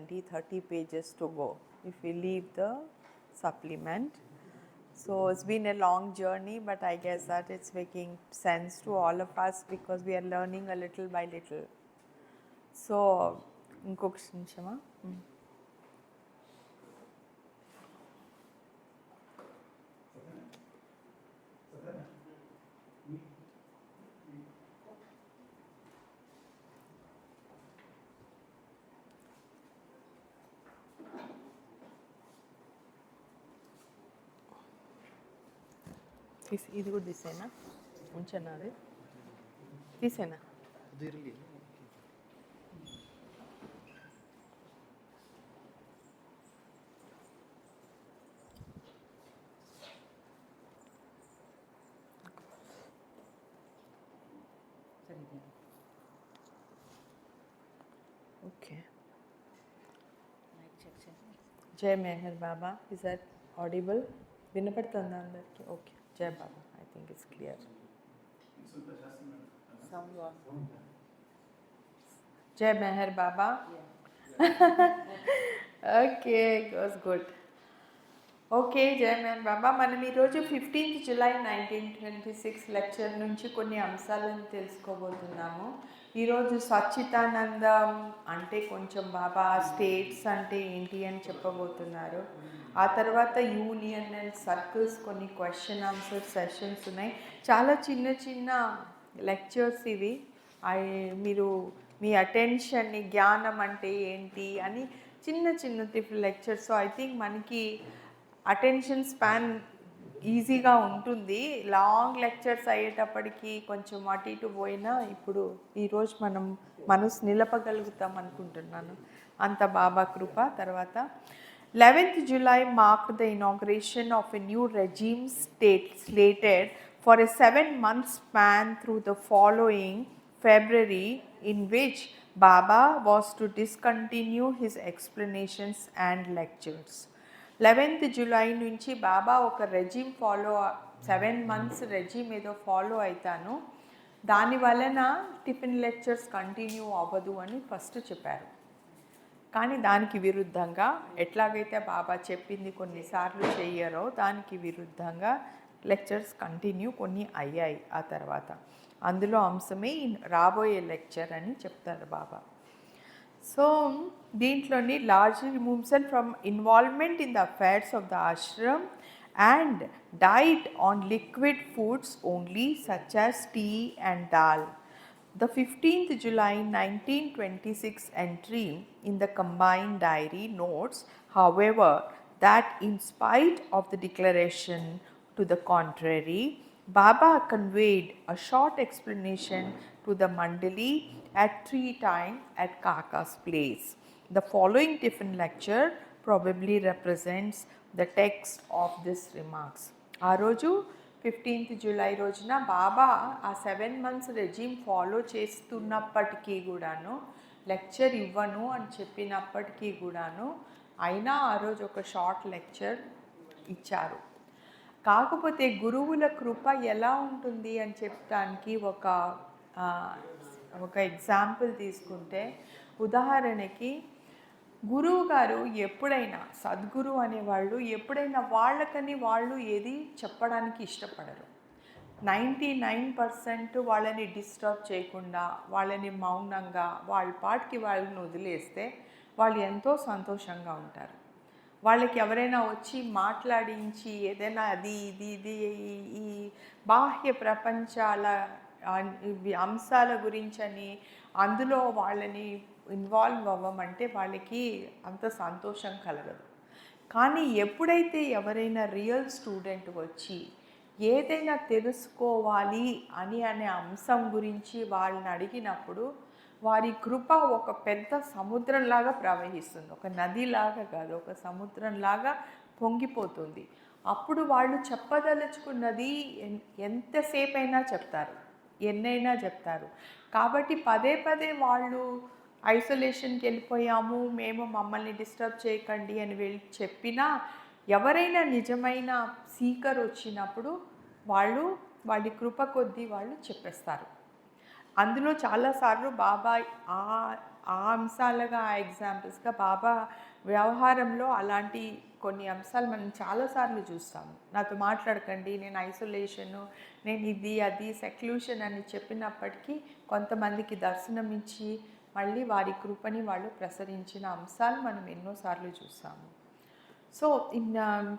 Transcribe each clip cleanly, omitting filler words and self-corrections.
20-30 pages to go if we leave the supplement. So it's been a long journey, but I guess that it's making sense to all of us because we are learning a little by little. So, ఇంకొక నిమిషమా? ఇది కూడా తీసేనా? ఉంచనా? అది తీసేనా? Okay. Jai Meher Baba, is that audible? వినపడుతుందా అందరికి? Okay. Jai Baba, I think it's clear. Jai Meher Baba. Okay, goes good. Okay, Jai Meher బాబా. మనం ఈరోజు 15th July 1926 lecture నుంచి కొన్ని అంశాలను తెలుసుకోబోతున్నాము. ఈరోజు సచ్చిదానందం అంటే కొంచెం బాబా స్టేట్స్ అంటే ఏంటి అని చెప్పబోతున్నారు. ఆ తర్వాత యూనియన్ అండ్ సర్కిల్స్ కొన్ని క్వశ్చన్ ఆన్సర్ సెషన్స్ ఉన్నాయి. చాలా చిన్న చిన్న లెక్చర్స్ ఇవి. మీరు మీ అటెన్షన్ని జ్ఞానం అంటే ఏంటి అని చిన్న చిన్న లెక్చర్స్. సో ఐ థింక్ మనకి అటెన్షన్ స్పాన్ ఈజీగా ఉంటుంది. లాంగ్ లెక్చర్స్ అయ్యేటప్పటికి కొంచెం అటు ఇటు పోయినా ఇప్పుడు ఈరోజు మనం మనసు నిలపగలుగుతాం అనుకుంటున్నాను. అంత బాబా కృప. తర్వాత 11th July marked the inauguration of a new regime slated for a 7-month span through the following February, in which Baba was to discontinue his explanations and lectures. 11th July నుంచి బాబా ఒక రెజిమ్ 7 months రెజిమ్ ఏదో follow అవుతాను, దాని వలన tiffin lectures continue అవ్వదు అని first చెప్పారు. కానీ దానికి విరుద్ధంగా ఎట్లాగైతే బాబా చెప్పింది కొన్నిసార్లు చెయ్యరో దానికి విరుద్ధంగా లెక్చర్స్ కంటిన్యూ కొన్ని అయ్యాయి. ఆ తర్వాత అందులో అంశమే రాబోయే లెక్చర్ అని చెప్తారు బాబా. సో దీంట్లోని largely remove himself from involvement in the affairs of the ashram and diet on liquid foods only such as tea and dal. The 15th July 1926 entry in the combined diary notes, however, that in spite of the declaration to the contrary, Baba conveyed a short explanation to the Mandali at 3 times at Kaka's place. The following tiffin lecture probably represents the text of this remarks. Aroju 15th July రోజున బాబా ఆ 7 months regime follow చేస్తున్నప్పటికీ కూడాను, lecture ఇవ్వను అని చెప్పినప్పటికీ కూడాను అయినా ఆ రోజు ఒక షార్ట్ లెక్చర్ ఇచ్చారు. కాకపోతే గురువుల కృప ఎలా ఉంటుంది అని చెప్పడానికి ఒక ఎగ్జాంపుల్ తీసుకుంటే, ఉదాహరణకి గురువు గారు ఎప్పుడైనా, సద్గురు అనేవాళ్ళు ఎప్పుడైనా వాళ్ళకని వాళ్ళు ఏది చెప్పడానికి ఇష్టపడరు. 99% వాళ్ళని డిస్టర్బ్ చేయకుండా, వాళ్ళని మౌనంగా వాళ్ళ పాటికి వాళ్ళని వదిలేస్తే వాళ్ళు ఎంతో సంతోషంగా ఉంటారు. వాళ్ళకి ఎవరైనా వచ్చి మాట్లాడించి ఏదైనా అది ఇది ఇది ఈ బాహ్య ప్రపంచాల అంశాల గురించని అందులో వాళ్ళని ఇన్వాల్వ్ అవ్వమంటే వాళ్ళకి అంత సంతోషం కలగదు. కానీ ఎప్పుడైతే ఎవరైనా రియల్ స్టూడెంట్ వచ్చి ఏదైనా తెలుసుకోవాలి అనే అంశం గురించి వాళ్ళని అడిగినప్పుడు వారి కృప ఒక పెద్ద సముద్రంలాగా ప్రవహిస్తుంది. ఒక నదిలాగా కాదు, ఒక సముద్రంలాగా పొంగిపోతుంది. అప్పుడు వాళ్ళు చెప్పదలుచుకున్నది ఎంతసేపు అయినా చెప్తారు, ఎన్నైనా చెప్తారు. కాబట్టి పదే పదే వాళ్ళు ఐసోలేషన్కి వెళ్ళిపోయాము, మేము మమ్మల్ని డిస్టర్బ్ చేయకండి అని వెళ్ళి చెప్పినా ఎవరైనా నిజమైన సీకర్ వచ్చినప్పుడు వాళ్ళ కృప కొద్దీ వాళ్ళు చెప్పేస్తారు. అందులో చాలాసార్లు బాబా ఆ అంశాలుగా ఆ ఎగ్జాంపుల్స్గా బాబా వ్యవహారంలో అలాంటి కొన్ని అంశాలు మనం చాలాసార్లు చూస్తాము. నాతో మాట్లాడకండి, నేను ఐసోలేషను, నేను ఇది అది సెక్లూషన్ అని చెప్పినప్పటికీ కొంతమందికి దర్శనం ఇచ్చి మళ్ళీ వారి కృపని వాళ్ళు ప్రసరించిన అంశాలు మనం ఎన్నోసార్లు చూస్తాము. So in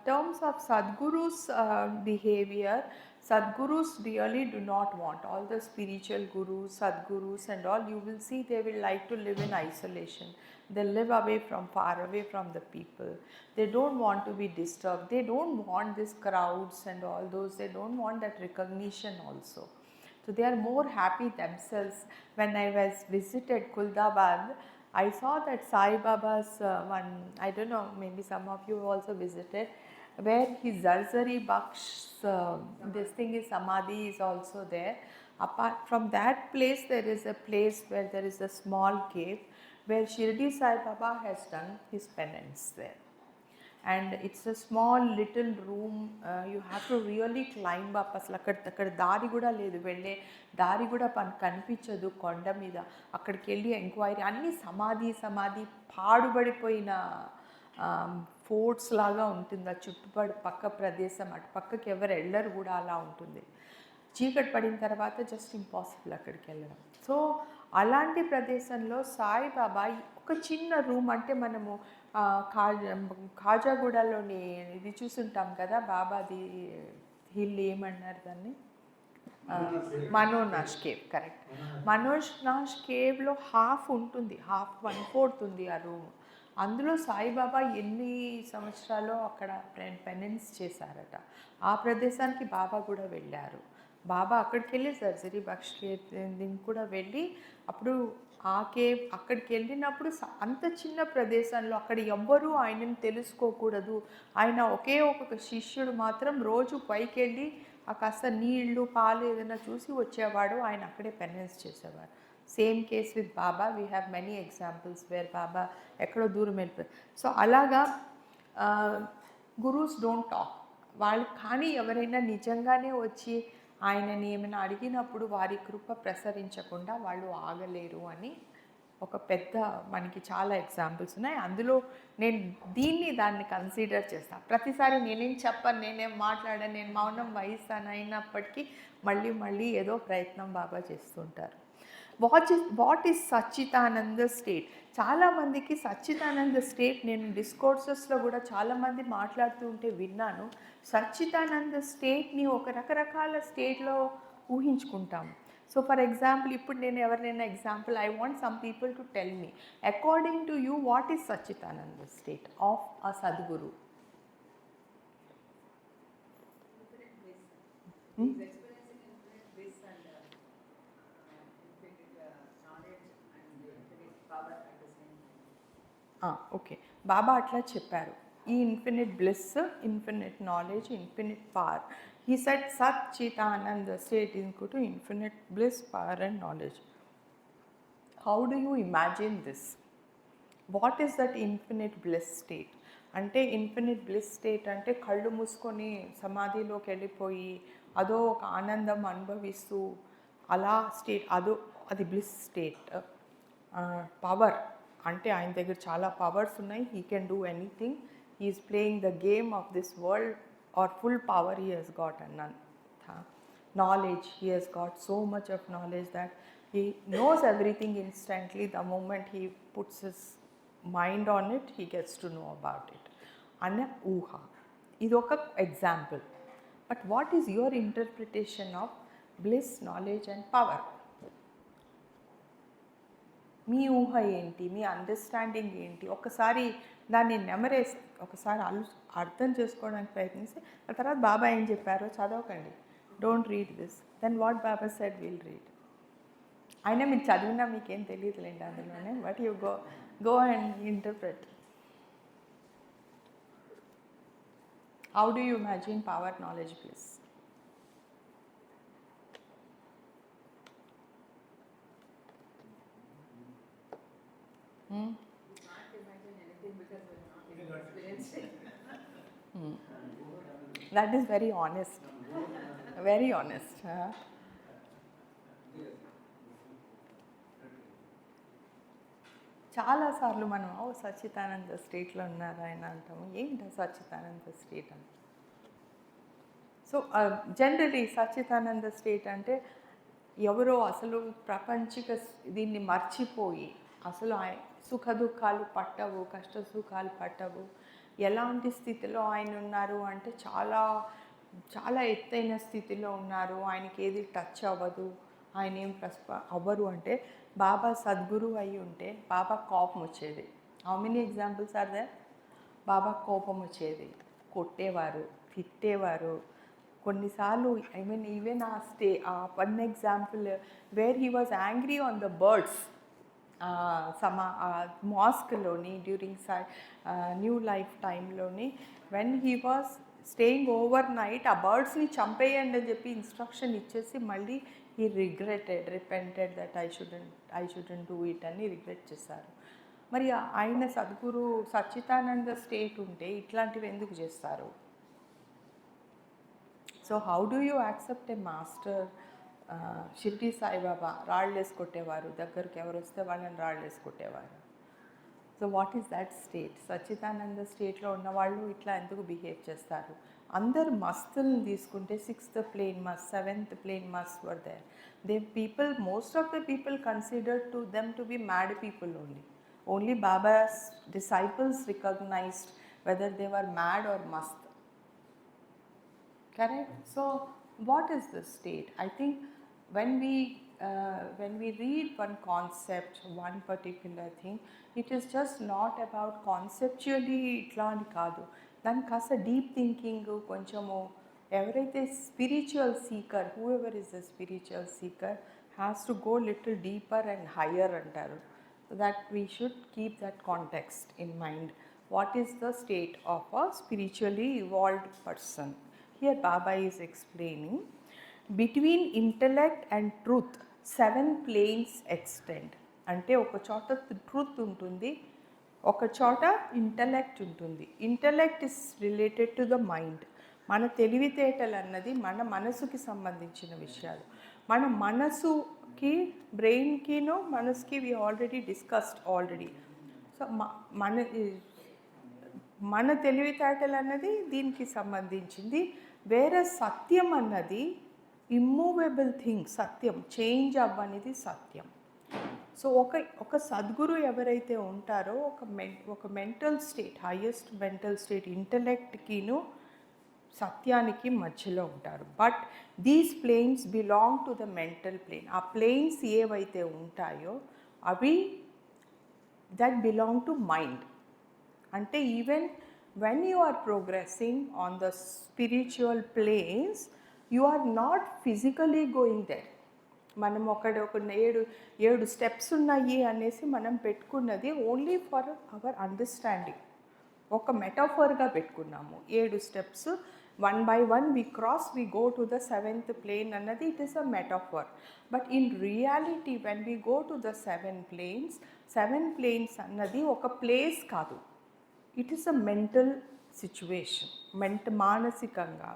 terms of Sadhguru's behavior, Sadhgurus really do not want, all the spiritual gurus, Sadhgurus and all, you will see they will like to live in isolation. They live far away from the people. They don't want to be disturbed. They don't want these crowds and all those. They don't want that recognition also. So they are more happy themselves. When I was visited Kuldabad, I saw that Sai Baba's one, I don't know, maybe some of you also visited, where his Zarzari Baksh's, this thing is Samadhi is also there. Apart from that place, there is a place where there is a small cave where Shirdi Sai Baba has done his penance there. And it's a small little room, you have to really climb up. అసలు అక్కడ దారి కూడా లేదు, వెళ్ళే దారి కూడా కనిపించదు కొండ మీద. అక్కడికి వెళ్ళి ఎంక్వైరీ, అన్ని సమాధి పాడుబడిపోయిన ఫోర్ట్స్ లాగా ఉంటుంది ఆ పక్క ప్రదేశం. అటు పక్కకి ఎవరు వెళ్ళరు కూడా, అలా ఉంటుంది. చీకటి పడిన తర్వాత జస్ట్ ఇంపాసిబుల్ అక్కడికి వెళ్ళడం. సో అలాంటి ప్రదేశంలో సాయిబాబా ఒక చిన్న రూమ్, అంటే మనము ఖాజాగూడలోని ఇది చూసుంటాం కదా, బాబాది హిల్ ఏమన్నారు దాన్ని, మనోనాష్ కేవ్, కరెక్ట్. మనోనాష్ కేవ్లో హాఫ్ ఉంటుంది, హాఫ్ 1/4 ఉంది ఆ రూమ్. అందులో సాయిబాబా ఎన్ని సంవత్సరాలు అక్కడ పెనెన్స్ చేశారట. ఆ ప్రదేశానికి బాబా కూడా వెళ్ళారు. బాబా అక్కడికి వెళ్ళి జర్జరీ బక్ష్ దీనికి కూడా వెళ్ళి, అప్పుడు ఆ కేవ్ అక్కడికి వెళ్ళినప్పుడు అంత చిన్న ప్రదేశంలో అక్కడ ఎవ్వరూ ఆయనను తెలుసుకోకూడదు. ఆయన ఒకే ఒక శిష్యుడు మాత్రం రోజు పైకి వెళ్ళి ఆ కాస్త నీళ్లు పాలు ఏదైనా చూసి వచ్చేవాడు. ఆయన అక్కడే పెనెన్స్ చేసేవాడు. Same case with Baba, we have many examples where Baba ఎక్కడో దూరం వెళ్ళిపోయారు. సో అలాగా గురూస్ డోంట్ టాక్ వాళ్ళు, కానీ ఎవరైనా నిజంగానే వచ్చి ఆయనని ఏమైనా అడిగినప్పుడు వారి కృప ప్రసరించకుండా వాళ్ళు ఆగలేరు అని ఒక పెద్ద మనకి చాలా ఎగ్జాంపుల్స్ ఉన్నాయి. అందులో నేను దాన్ని కన్సిడర్ చేస్తాను. ప్రతిసారి నేనేం చెప్పను, నేనేం మాట్లాడాను, నేను మౌనం వహిస్తాను, అయినప్పటికీ మళ్ళీ ఏదో ప్రయత్నం బాబా చేస్తుంటారు. What is Sachchidananda state? చాలామందికి సచ్చిదానంద స్టేట్, నేను డిస్కోర్సెస్లో కూడా చాలామంది మాట్లాడుతూ ఉంటే విన్నాను. సచ్చిదానంద స్టేట్ని ఒక రకరకాల స్టేట్లో ఊహించుకుంటాము. సో ఫర్ ఎగ్జాంపుల్, ఇప్పుడు నేను ఎవరినైనా example, I want some people to tell me, according to you, what is Sachchidananda state of a Sadguru? Okay, Baba అట్లా చెప్పారు, ఈ infinite bliss, infinite knowledge, infinite power. He said Sat Chit Ananda state is equal to infinite bliss, power and knowledge. How do you imagine this? What is that infinite bliss state? అంటే infinite bliss state అంటే కళ్ళు మూసుకొని సమాధిలోకి వెళ్ళిపోయి అదో ఒక ఆనందం అనుభవిస్తూ అలా స్టేట్, అది బ్లిస్ స్టేట్. పవర్ అంటే ఆయన దగ్గర చాలా పవర్స్ ఉన్నాయి, he can do anything, he is playing the game of this world, or full power he has got, and none. Knowledge, he has got so much of knowledge that he knows everything instantly. The moment he puts his mind on it, he gets to know about it. Anna uha, idoka example. But what is your interpretation of bliss, knowledge and power? మీ ఊహ ఏంటి, మీ understanding ఏంటి? ఒకసారి దాన్ని నెమరేసి ఒకసారి అర్థం చేసుకోవడానికి ప్రయత్నిస్తే ఆ తర్వాత బాబా ఏం చెప్పారో చదవకండి, don't read this. Then what Baba said will read. అయినా మీరు చదివినా మీకేం తెలియదులేండి అందులోనే, but you go and interpret. How do you imagine power, knowledge, bliss? That is very honest, very honest. చాలాసార్లు మనం సచ్చిదానంద స్టేట్లో ఉన్నారు ఆయన అంటాము. ఏంటి సచ్చిదానంద స్టేట్ అని? సో జనరలీ సచ్చిదానంద స్టేట్ అంటే ఎవరో అసలు ప్రపంచిక దీన్ని మర్చిపోయి అసలు సుఖ దుఃఖాలు పట్టవు, కష్ట సుఖాలు పట్టవు, ఎలాంటి స్థితిలో ఆయన ఉన్నారు అంటే చాలా చాలా ఎత్తైన స్థితిలో ఉన్నారు, ఆయనకి ఏది టచ్ అవ్వదు, ఆయన ఏం అవ్వరు. అంటే బాబా సద్గురు అయి ఉంటే బాబా కోపం వచ్చేది. How many examples are there? Baba కోపం వచ్చేది, కొట్టేవారు, తిట్టేవారు. కొన్నిసార్లు I mean even one example where he was angry on the birds, మాస్క్లోని డ్యూరింగ్ న్యూ లైఫ్ టైంలోని when he was staying overnight ఆ బర్డ్స్ని చంపేయండి అని చెప్పి ఇన్స్ట్రక్షన్ ఇచ్చేసి మళ్ళీ he repented that I shouldn't do it అని రిగ్రెట్ చేశారు. మరి ఆయన సద్గురు సచ్చిదానంద స్టేట్ ఉంటే ఇట్లాంటివి ఎందుకు చేస్తారు? So how do you accept a master? Shirdi Saibaba రాళ్ళు వేసి కొట్టేవారు, దగ్గరికి ఎవరు వస్తే వాళ్ళని రాళ్ళు వేసి కొట్టేవారు. So what is that state? Sachchidananda స్టేట్లో ఉన్నవాళ్ళు ఇట్లా ఎందుకు బిహేవ్ చేస్తారు? అందరు మస్తుల్ని తీసుకుంటే 6th plane must, 7th plane must were there. Most of the people considered to them to be mad people only. Only Baba's disciples recognized whether they were mad or mast. Correct? So what is the state? I think when we read one concept, one particular thing, it is just not about conceptually itla ani kaadu. దానికి కాస్త deep thinking కొంచెము ఎవరైతే spiritual seeker, whoever is the spiritual seeker has to go little deeper and higher అంటారు. So that we should keep that context in mind. What is the state of a spiritually evolved person? Here Baba is explaining between intellect and truth 7 planes extend. అంటే ఒక చోట truth ఉంటుంది, ఒక చోట intellect ఉంటుంది. Intellect is related to the mind. మన తెలివితేటలు అన్నది మన మనసుకి సంబంధించిన విషయాలు. మన మనసుకి, బ్రెయిన్కిను మనసుకి వి ఆల్రెడీ డిస్కస్డ్ ఆల్రెడీ. సో మన తెలివితేటలు అన్నది దీనికి సంబంధించింది. వేరే సత్యం అన్నది ఇమ్మూవబుల్ థింగ్, సత్యం చేంజ్ అవ్వనిది సత్యం. సో ఒక సద్గురు ఎవరైతే ఉంటారో ఒక mental state, highest mental state ఇంటలెక్ట్కిను సత్యానికి మధ్యలో ఉంటారు. But these planes belong to the mental plane. ఆ ప్లేన్స్ ఏవైతే ఉంటాయో అవి దట్ బిలాంగ్ టు మైండ్. అంటే even when you are progressing on the spiritual planes you are not physically going there. మనం ఒక 7 స్టెప్స్ ఉన్నాయి అనేసి మనం పెట్టుకున్నది ఓన్లీ ఫర్ అవర్ అండర్స్టాండింగ్. ఒక మెటాఫర్గా పెట్టుకున్నాము. 7 steps 1 by 1 we cross, we go to the 7th plane అన్నది it is a metaphor. But in reality when we go to the 7 planes అన్నది ఒక ప్లేస్ కాదు. It is a mental situation. మానసికంగా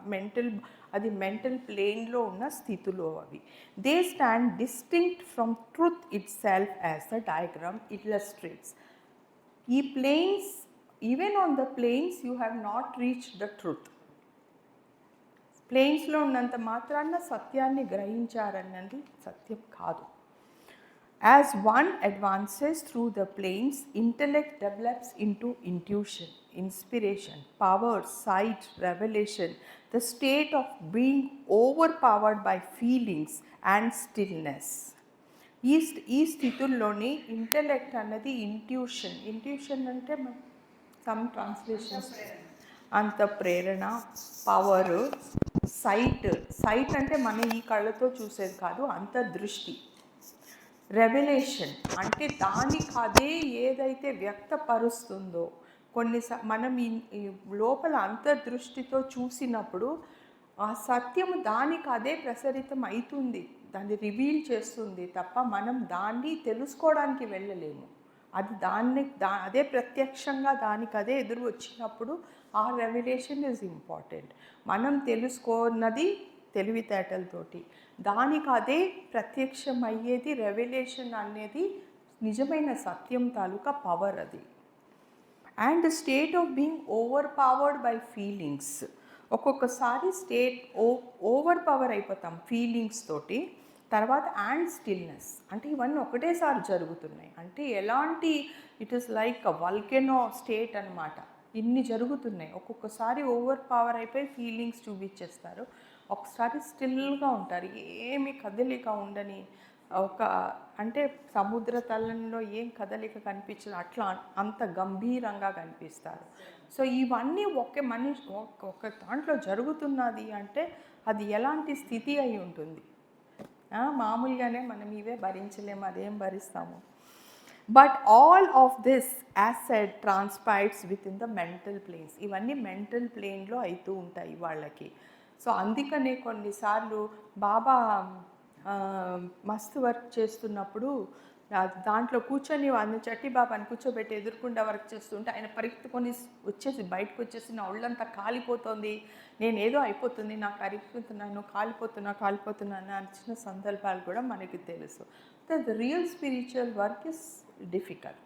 అది mental ప్లేన్లో ఉన్న స్థితులు అవి. They stand distinct from truth itself as the diagram illustrates. ఈ planes, even on the planes you have not reached the truth. ప్లేన్స్లో ఉన్నంత మాత్రాన సత్యాన్ని గ్రహించారన్నది సత్యం కాదు. As one advances through the planes, intellect develops into intuition, inspiration, power, sight, revelation, the state of being overpowered by feelings and stillness. ఈ స్థితుల్లోని intellect అన్నది intuition అంటే some translations అంత ప్రేరణ, power, site అంటే మన ఈ కళ్ళతో చూసేది కాదు, అంత దృష్టి. రెవల్యూషన్ అంటే దానికి అదే ఏదైతే వ్యక్తపరుస్తుందో, మనం లోపల అంతర్దృష్టితో చూసినప్పుడు ఆ సత్యము దానికి అదే ప్రసరితం అవుతుంది, దాన్ని రివీల్ చేస్తుంది తప్ప మనం దాన్ని తెలుసుకోవడానికి వెళ్ళలేము. అది అదే ప్రత్యక్షంగా దానికి అదే ఎదురు వచ్చినప్పుడు ఆ రెవల్యూషన్ ఈజ్ ఇంపార్టెంట్. మనం తెలుసుకున్నది తెలివితేటలతోటి, దానికి అదే ప్రత్యక్షం అయ్యేది రెవల్యూషన్ అనేది నిజమైన సత్యం తాలూకా పవర్ అది. And state of being over powered by feelings. ఒక్కొక్కసారి ఓవర్ పవర్ అయిపోతాం ఫీలింగ్స్ తోటి. తర్వాత అండ్ స్టిల్నెస్, అంటే ఇవన్నీ ఒకటేసారి జరుగుతున్నాయి. అంటే ఎలాంటి it is like a volcano state అనమాట. ఇన్ని జరుగుతున్నాయి. ఒక్కొక్కసారి ఓవర్ పవర్ అయిపోయి ఫీలింగ్స్ చూపించేస్తారు. ఒకసారి స్టిల్గా ఉంటారు, ఏమి కదలిక ఉండని ఒక, అంటే సముద్ర తలంలో ఏం కదలిక కనిపించదు, అట్లా అంత గంభీరంగా కనిపిస్తారు. సో ఇవన్నీ ఒక దాంట్లో జరుగుతున్నది అంటే అది ఎలాంటి స్థితి అయి ఉంటుంది. మామూలుగానే మనం ఇవే భరించలేము, అదేం భరిస్తాము. But all of this as said transpires within the mental planes. ఇవన్నీ మెంటల్ ప్లేన్లో అవుతూ ఉంటాయి వాళ్ళకి. సో అందుకనే కొన్నిసార్లు బాబా మస్తు వర్క్ చేస్తున్నప్పుడు దాంట్లో కూర్చొని ఆయన చట్టి బాబాని కూర్చోబెట్టి ఎదుర్కొండా వర్క్ చేస్తుంటే ఆయన పరిగెత్తుకొని వచ్చేసి బయటకు వచ్చేసి నా ఒళ్ళంతా కాలిపోతుంది, నేనేదో అయిపోతుంది, నాకు అరిగిపోతున్నాను, కాలిపోతున్నాను అనిచిన సందర్భాలు కూడా మనకి తెలుసు. The real spiritual work is difficult.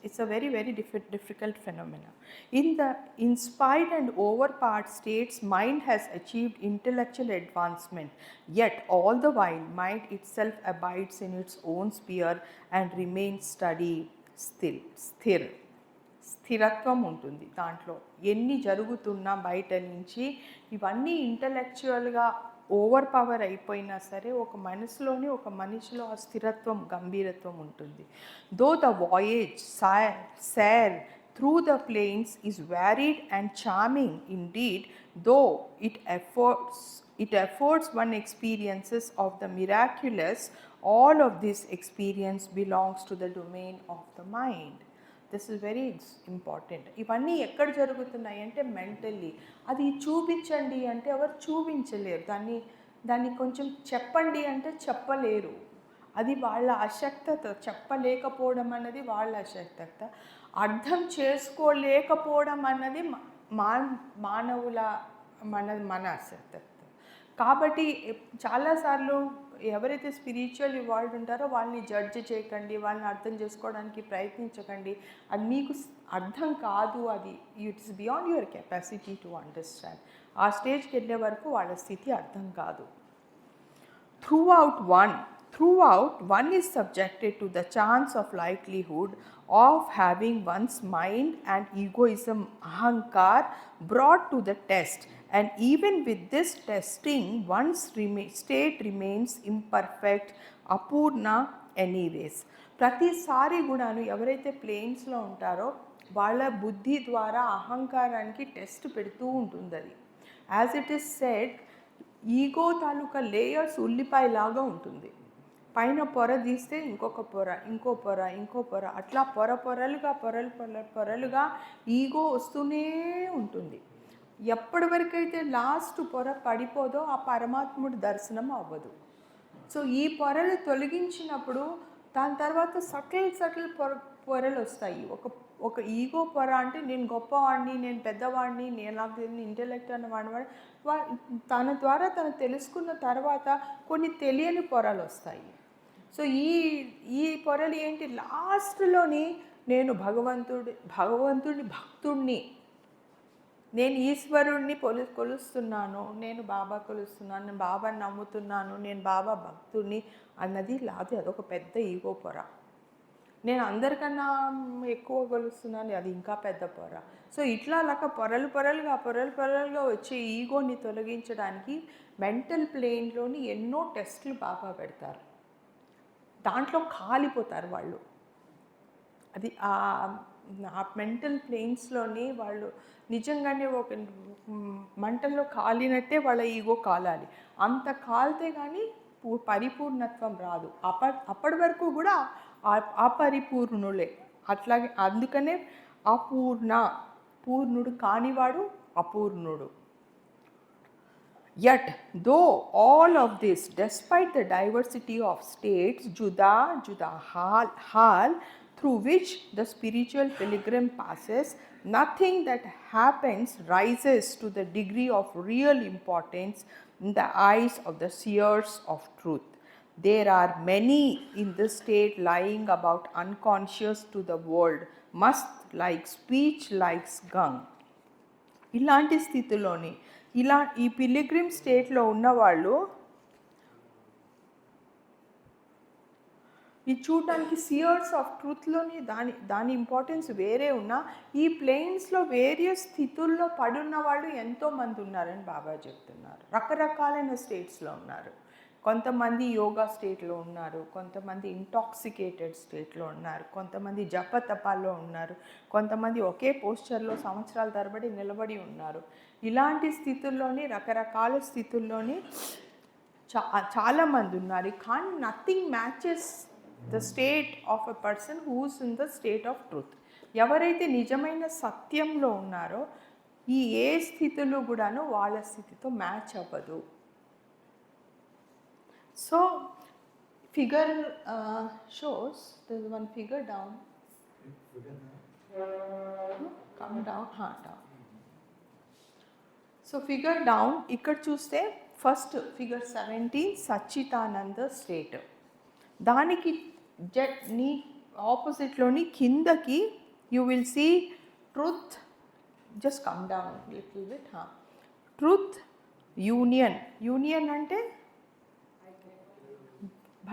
It's a very, very difficult phenomena. In the inspired and overpowered states, mind has achieved intellectual advancement, yet all the while mind itself abides in its own sphere and remains steady, స్థిరత్వం ఉంటుంది దాంట్లో. ఎన్ని జరుగుతున్నా బయట నుంచి ఇవన్నీ ఇంటలెక్చువల్గా over power అయిపోయినా సరే ఒక మనిషిలో ఆ స్థిరత్వం, గంభీరత్వం ఉంటుంది. Though the voyage there through the planes is varied and charming indeed, though it affords one experiences of the miraculous, all of this experience belongs to the domain of the mind. This is very important. ఇవన్నీ ఎక్కడ జరుగుతున్నాయి అంటే mentally. అది చూపించండి అంటే ఎవరు చూపించలేరు, దాన్ని కొంచెం చెప్పండి అంటే చెప్పలేరు. అది వాళ్ళ అశక్తత, చెప్పలేకపోవడం అన్నది వాళ్ళ అశక్తత, అర్థం చేసుకోలేకపోవడం అన్నది మానవుల మన అశక్తత. కాబట్టి చాలాసార్లు ఎవరైతే స్పిరిచువల్ ఇవాల్వ్ ఉంటారో వాళ్ళని జడ్జ్ చేయకండి, వాళ్ళని అర్థం చేసుకోవడానికి ప్రయత్నించకండి. అది మీకు అర్థం కాదు, అది it's beyond your capacity to understand. ఆ స్టేజ్కి వెళ్ళే వరకు వాళ్ళ స్థితి అర్థం కాదు. Throughout one is subjected to the chance of likelihood of having one's mind and egoism, ahankar, brought to the test, and even with this testing one's state remains imperfect, apurna anyways. ప్రతిసారి కూడాను ఎవరైతే ప్లేన్స్లో ఉంటారో వాళ్ళ బుద్ధి ద్వారా అహంకారానికి test పెడుతూ ఉంటుంది. అది as it is said, ego తాలూకా లేయర్స్ ఉల్లిపాయలాగా ఉంటుంది. పైన పొర తీస్తే ఇంకొక పొర, ఇంకో పొర, అట్లా పొరలుగా ఈగో వస్తూనే ఉంటుంది. ఎప్పటి వరకైతే లాస్ట్ పొర పడిపోదో ఆ పరమాత్ముడి దర్శనం అవ్వదు. సో ఈ పొరలు తొలగించినప్పుడు దాని తర్వాత సటిల్ పొరలు వస్తాయి. ఒక ఈగో పొర అంటే నేను గొప్పవాడిని, నేను పెద్దవాడిని, నాకు ఇంటెలెక్ట్ అన్నవాడిని, తన ద్వారా తను తెలుసుకున్న తర్వాత కొన్ని తెలియని పొరలు వస్తాయి. సో ఈ పొరలు ఏంటి, లాస్ట్లోని నేను భగవంతుడి భక్తుడిని, నేను ఈశ్వరుణ్ణి కొలుస్తున్నాను, నేను బాబా కొలుస్తున్నాను, నేను బాబాని నమ్ముతున్నాను, నేను బాబా భక్తుడిని అన్నది లాది అదొక పెద్ద ఈగో పొర. నేను అందరికన్నా ఎక్కువ కొలుస్తున్నాను, అది ఇంకా పెద్ద పొర. సో ఇట్లా అలాగ పొరలుగా వచ్చే ఈగోని తొలగించడానికి మెంటల్ ప్లేన్లోని ఎన్నో టెస్టులు బాగా పెడతారు. దాంట్లో కాలిపోతారు వాళ్ళు. అది ఆ మెంటల్ ప్లేన్స్లోని వాళ్ళు నిజంగానే ఒక మంటల్లో కాలినట్టే వాళ్ళ ఈగో కాలాలి. అంత కాలితే కానీ పరిపూర్ణత్వం రాదు. అప్పటి వరకు కూడా అపరిపూర్ణులే. అట్లాగే అందుకనే పూర్ణుడు కానివాడు అపూర్ణుడు. Yet, though all of this, despite the diversity of states, juda hal through which the spiritual pilgrim passes, nothing that happens rises to the degree of real importance in the eyes of the seers of truth. There are many in this state lying about unconscious to the world, must like speech like gung. ఇలాంటి స్థితిలోని ఈ pilgrim స్టేట్లో ఉన్నవాళ్ళు ఇది చూడడానికి సియర్స్ of ట్రూత్లోని దాని importance వేరే ఉన్నా ఈ ప్లేన్స్లో వేరియస్ స్థితుల్లో పడున్న వాళ్ళు ఎంతోమంది ఉన్నారని బాబా చెప్తున్నారు. రకరకాలైన స్టేట్స్లో ఉన్నారు. కొంతమంది యోగా స్టేట్లో ఉన్నారు, కొంతమంది ఇంటాక్సికేటెడ్ స్టేట్లో ఉన్నారు, కొంతమంది జపతపాల్లో ఉన్నారు, కొంతమంది ఒకే పోస్చర్లో సంవత్సరాల తరబడి నిలబడి ఉన్నారు. ఇలాంటి స్థితుల్లోని రకరకాల స్థితుల్లోని చాలామంది ఉన్నారు. కానీ nothing matches the state of a person who's in the state of truth. ఎవరైతే నిజమైన సత్యంలో ఉన్నారో ఈ ఏ స్థితిలో కూడాను వాళ్ళ స్థితితో మ్యాచ్ అవ్వదు. So figure shows there's one figure down, come down, down. So figure down ఇక్కడ చూస్తే ఫస్ట్ ఫిగర్ 17 సచ్చితానంద స్టేట్. దానికి నీ ఆపోజిట్లోని కిందకి you will see truth. Just come down little bit. Truth union. Union అంటే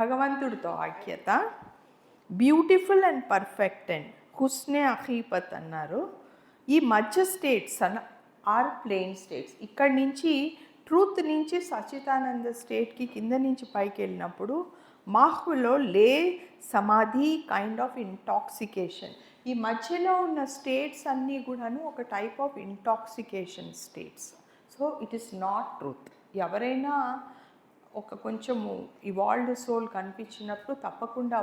భగవంతుడితో ఐక్యత. బ్యూటిఫుల్ అండ్ పర్ఫెక్ట్ అండ్ హుస్నే అఖీపత్ అన్నారు. ఈ మధ్య స్టేట్స్ ఆర్ ప్లేన్ స్టేట్స్. ఇక్కడి నుంచి ట్రూత్ నుంచి సచ్చితానంద స్టేట్కి కింద నుంచి పైకి వెళ్ళినప్పుడు మాహులో లే సమాధి కైండ్ ఆఫ్ ఇంటాక్సికేషన్. ఈ మధ్యలో ఉన్న స్టేట్స్ అన్నీ కూడాను ఒక type of intoxication states. So it is not truth. ఎవరైనా ఒక కొంచెము ఇవాల్వ్డ్ సోల్ కనిపించినప్పుడు తప్పకుండా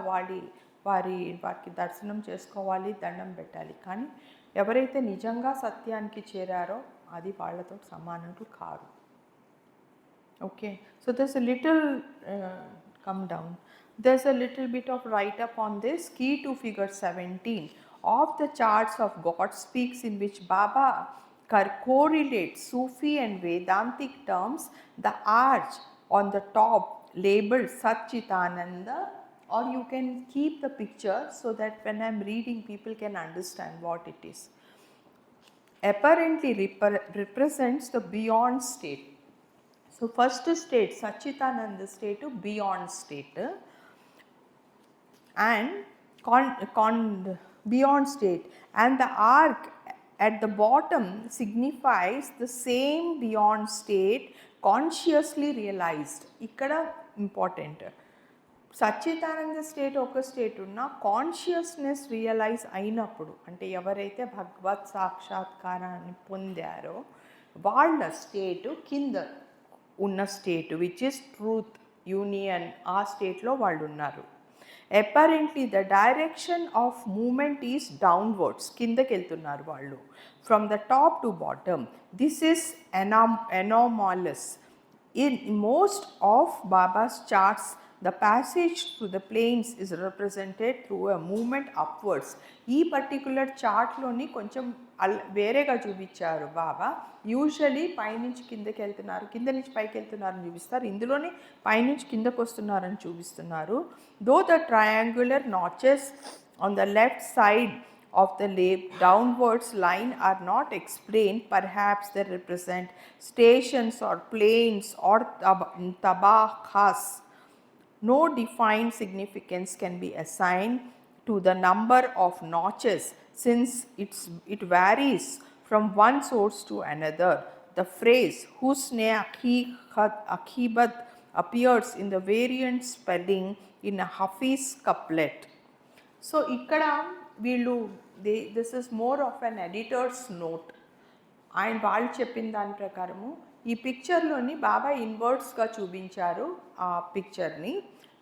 వారికి దర్శనం చేసుకోవాలి, దండం పెట్టాలి. కానీ ఎవరైతే నిజంగా సత్యానికి చేరారో అది వాళ్ళతో సమానులు కారు. Okay, so there's a little come down. There's a little bit of write up on this. Key to figure 17 of the charts of God speaks in which Baba correlates Sufi and Vedantic terms. The arch on the top labeled Satchitananda, or you can keep the picture so that when I'm reading people can understand what it is. Apparently represents the beyond state. So first state Satchitananda state to beyond state, and beyond state, and the arc at the bottom signifies the same beyond state consciously realized. ikkada important. Sachchidananda state ఒక state ఉన్న consciousness realise అయినప్పుడు అంటే ఎవరైతే భగవత్ సాక్షాత్కారాన్ని పొందారో వాళ్ళ state కింద ఉన్న state which is truth union. ఆ స్టేట్లో వాళ్ళు ఉన్నారు. Apparently the direction of movement is downwards. కిందకి వెళ్తున్నారు వాళ్ళు from the top to bottom. This is anomalous. In most of Baba's charts, the passage through the planes is represented through a movement upwards. ఈ particular చార్ట్లోని కొంచెం వేరేగా చూపించారు బాబా. Usually పైనుంచి కిందకి వెళ్తున్నారు, కింద నుంచి పైకి వెళ్తున్నారని చూపిస్తారు. ఇందులోనే పైనుంచి కిందకు వస్తున్నారని చూపిస్తున్నారు. Though the triangular notches on the left side of the downwards line are not explained. Perhaps they represent stations or planes or tabakhas. No defined significance can be assigned to the number of notches since it varies from one source to another. The phrase husne akhibat appears in the variant spelling in a Hafiz couplet. So ikkada వీళ్ళు this is more of an editors note. వాళ్ళు చెప్పిన దాని ప్రకారము ఈ పిక్చర్లోని బాబా ఇన్వర్డ్స్గా చూపించారు ఆ పిక్చర్ని.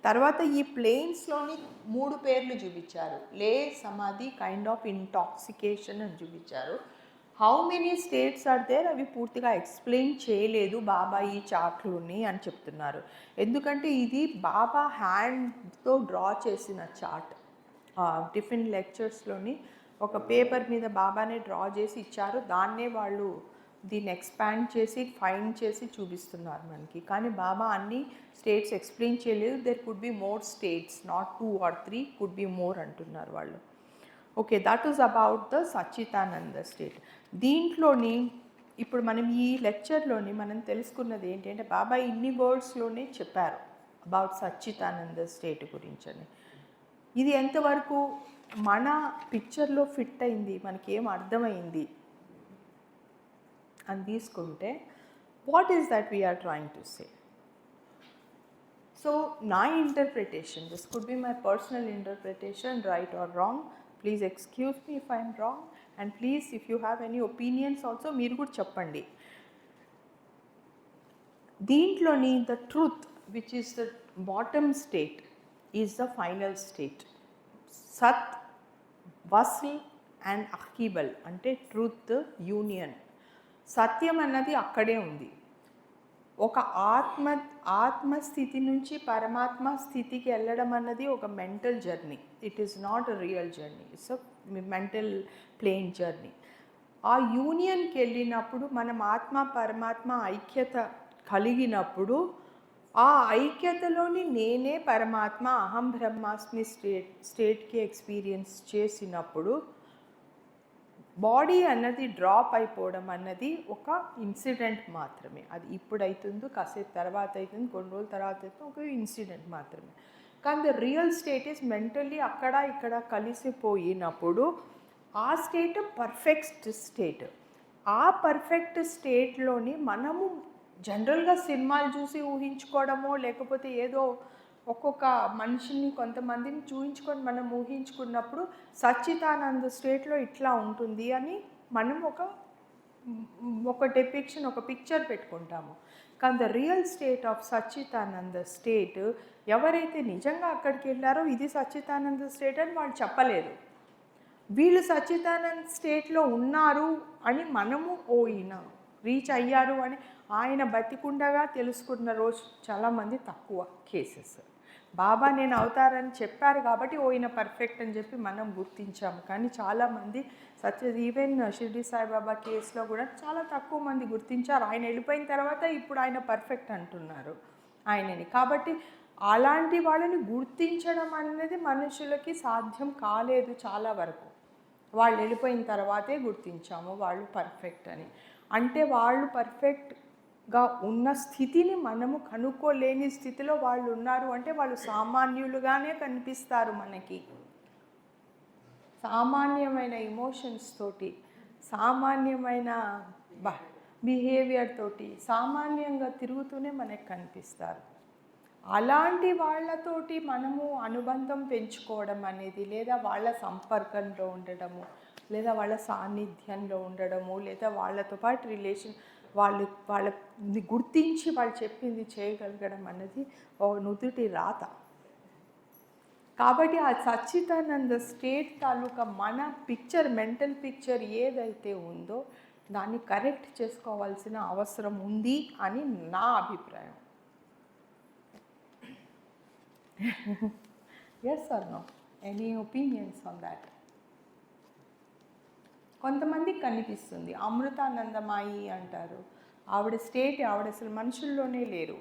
తర్వాత ఈ ప్లేన్స్లోని 3 పేర్లు చూపించారు. లే సమాధి కైండ్ ఆఫ్ ఇంటాక్సికేషన్ అని చూపించారు. How many states are there అవి పూర్తిగా ఎక్స్ప్లెయిన్ చేయలేదు బాబా ఈ చార్ట్లోని అని చెప్తున్నారు. ఎందుకంటే ఇది బాబా హ్యాండ్తో డ్రా చేసిన చార్ట్. డిఫరెంట్ లెక్చర్స్లోని ఒక పేపర్ మీద బాబానే డ్రా చేసి ఇచ్చారు. దాన్నే వాళ్ళు దీన్ని ఎక్స్పాండ్ చేసి ఫైండ్ చేసి చూపిస్తున్నారు మనకి. కానీ బాబా అన్ని స్టేట్స్ ఎక్స్ప్లెయిన్ చేయలేదు. There could be more states, not 2 or 3, could be more అంటున్నారు వాళ్ళు. Okay, that is about the Sachchidananda state. దీంట్లోని ఇప్పుడు మనం ఈ లెక్చర్లోని మనం తెలుసుకున్నది ఏంటంటే బాబా ఇన్ని వర్డ్స్లోనే చెప్పారు అబౌట్ సచ్చిదానంద స్టేట్ గురించని. ఇది ఎంతవరకు మన పిక్చర్లో ఫిట్ అయింది, మనకి ఏం అర్థమైంది అని తీసుకుంటే, what is that we are trying to say? So నా interpretation, this could be my personal interpretation, right or wrong, please excuse me if I'm wrong, and please if you have any opinions also మీరు కూడా చెప్పండి. దీంట్లోని the truth which is the bottom state is the final state. Sat, వస్ల్ and అకీబల్ అంటే truth, union. సత్యం అన్నది అక్కడే ఉంది. ఒక ఆత్మస్థితి నుంచి పరమాత్మ స్థితికి వెళ్ళడం అన్నది ఒక mental journey. It is not a real journey, it's a mental plane journey. ఆ యూనియన్కి వెళ్ళినప్పుడు మనం ఆత్మ పరమాత్మ ఐక్యత కలిగినప్పుడు ఆ ఐక్యతలోని నేనే పరమాత్మ, అహం బ్రహ్మాస్మి స్టేట్కి ఎక్స్పీరియన్స్ చేసినప్పుడు బాడీ అన్నది డ్రాప్ అయిపోవడం అన్నది ఒక ఇన్సిడెంట్ మాత్రమే. అది ఇప్పుడు అవుతుందో, కాసేపు తర్వాత అవుతుంది, కొన్ని రోజుల తర్వాత అవుతుంది, ఒక ఇన్సిడెంట్ మాత్రమే. కానీ the real state is mentally అక్కడ ఇక్కడ కలిసిపోయినప్పుడు ఆ స్టేట్ పర్ఫెక్ట్ స్టేట్. ఆ పర్ఫెక్ట్ స్టేట్లోని మనము జనరల్గా సినిమాలు చూసి ఊహించుకోవడమో లేకపోతే ఏదో ఒక్కొక్క మనిషిని కొంతమందిని చూయించుకొని మనం ఊహించుకున్నప్పుడు సచ్చిదానంద స్టేట్లో ఇట్లా ఉంటుంది అని మనం ఒక డెపిక్షన్, ఒక పిక్చర్ పెట్టుకుంటాము. కానీ the real state of Sachchidananda state, ఎవరైతే నిజంగా అక్కడికి వెళ్ళారో ఇది సచ్చిదానంద స్టేట్ అని వాళ్ళు చెప్పలేరు. వీళ్ళు సచ్చిదానంద స్టేట్లో ఉన్నారు అని మనము ఈయన రీచ్ అయ్యారు అని ఆయన బతికుండగా తెలుసుకున్న రోజు చాలామంది తక్కువ కేసెస్. బాబా నేను అవుతారని చెప్పారు కాబట్టి ఈయన పర్ఫెక్ట్ అని చెప్పి మనం గుర్తించాము. కానీ చాలామంది ఈవెన్ షిర్డీ సాయిబాబా కేసులో కూడా చాలా తక్కువ మంది గుర్తించారు. ఆయన వెళ్ళిపోయిన తర్వాత ఇప్పుడు ఆయన పర్ఫెక్ట్ అంటున్నారు ఆయనని. కాబట్టి అలాంటి వాళ్ళని గుర్తించడం అనేది మనుషులకి సాధ్యం కాలేదు చాలా వరకు. వాళ్ళు వెళ్ళిపోయిన తర్వాతే గుర్తించాము వాళ్ళు పర్ఫెక్ట్ అని. అంటే వాళ్ళు పర్ఫెక్ట్గా ఉన్న స్థితిని మనము కనుక్కోలేని స్థితిలో వాళ్ళు ఉన్నారు అంటే వాళ్ళు సామాన్యులుగానే కనిపిస్తారు మనకి. సామాన్యమైన ఎమోషన్స్ తోటి, సామాన్యమైన బిహేవియర్ తోటి, సామాన్యంగా తిరుగుతూనే మనకు కనిపిస్తారు. అలాంటి వాళ్ళతోటి మనము అనుబంధం పెంచుకోవడం అనేది, లేదా వాళ్ళ సంపర్కంలో ఉండడము, లేదా వాళ్ళ సాన్నిధ్యంలో ఉండడము, లేదా వాళ్ళతో పాటు రిలేషన్ వాళ్ళని గుర్తించి వాళ్ళు చెప్పింది చేయగలగడం అన్నది ఒక నుదుటి రాత. కాబట్టి ఆ సచ్చిదానంద స్టేట్ తాలూకా మన పిక్చర్, మెంటల్ పిక్చర్ ఏదైతే ఉందో దాన్ని కరెక్ట్ చేసుకోవాల్సిన అవసరం ఉంది అని నా అభిప్రాయం. Yes or no? Any opinions on that? కొంతమందికి కనిపిస్తుంది. అమృతానందమాయి అంటారు, ఆవిడ స్టేట్, ఆవిడ అసలు మనుషుల్లోనే లేరు.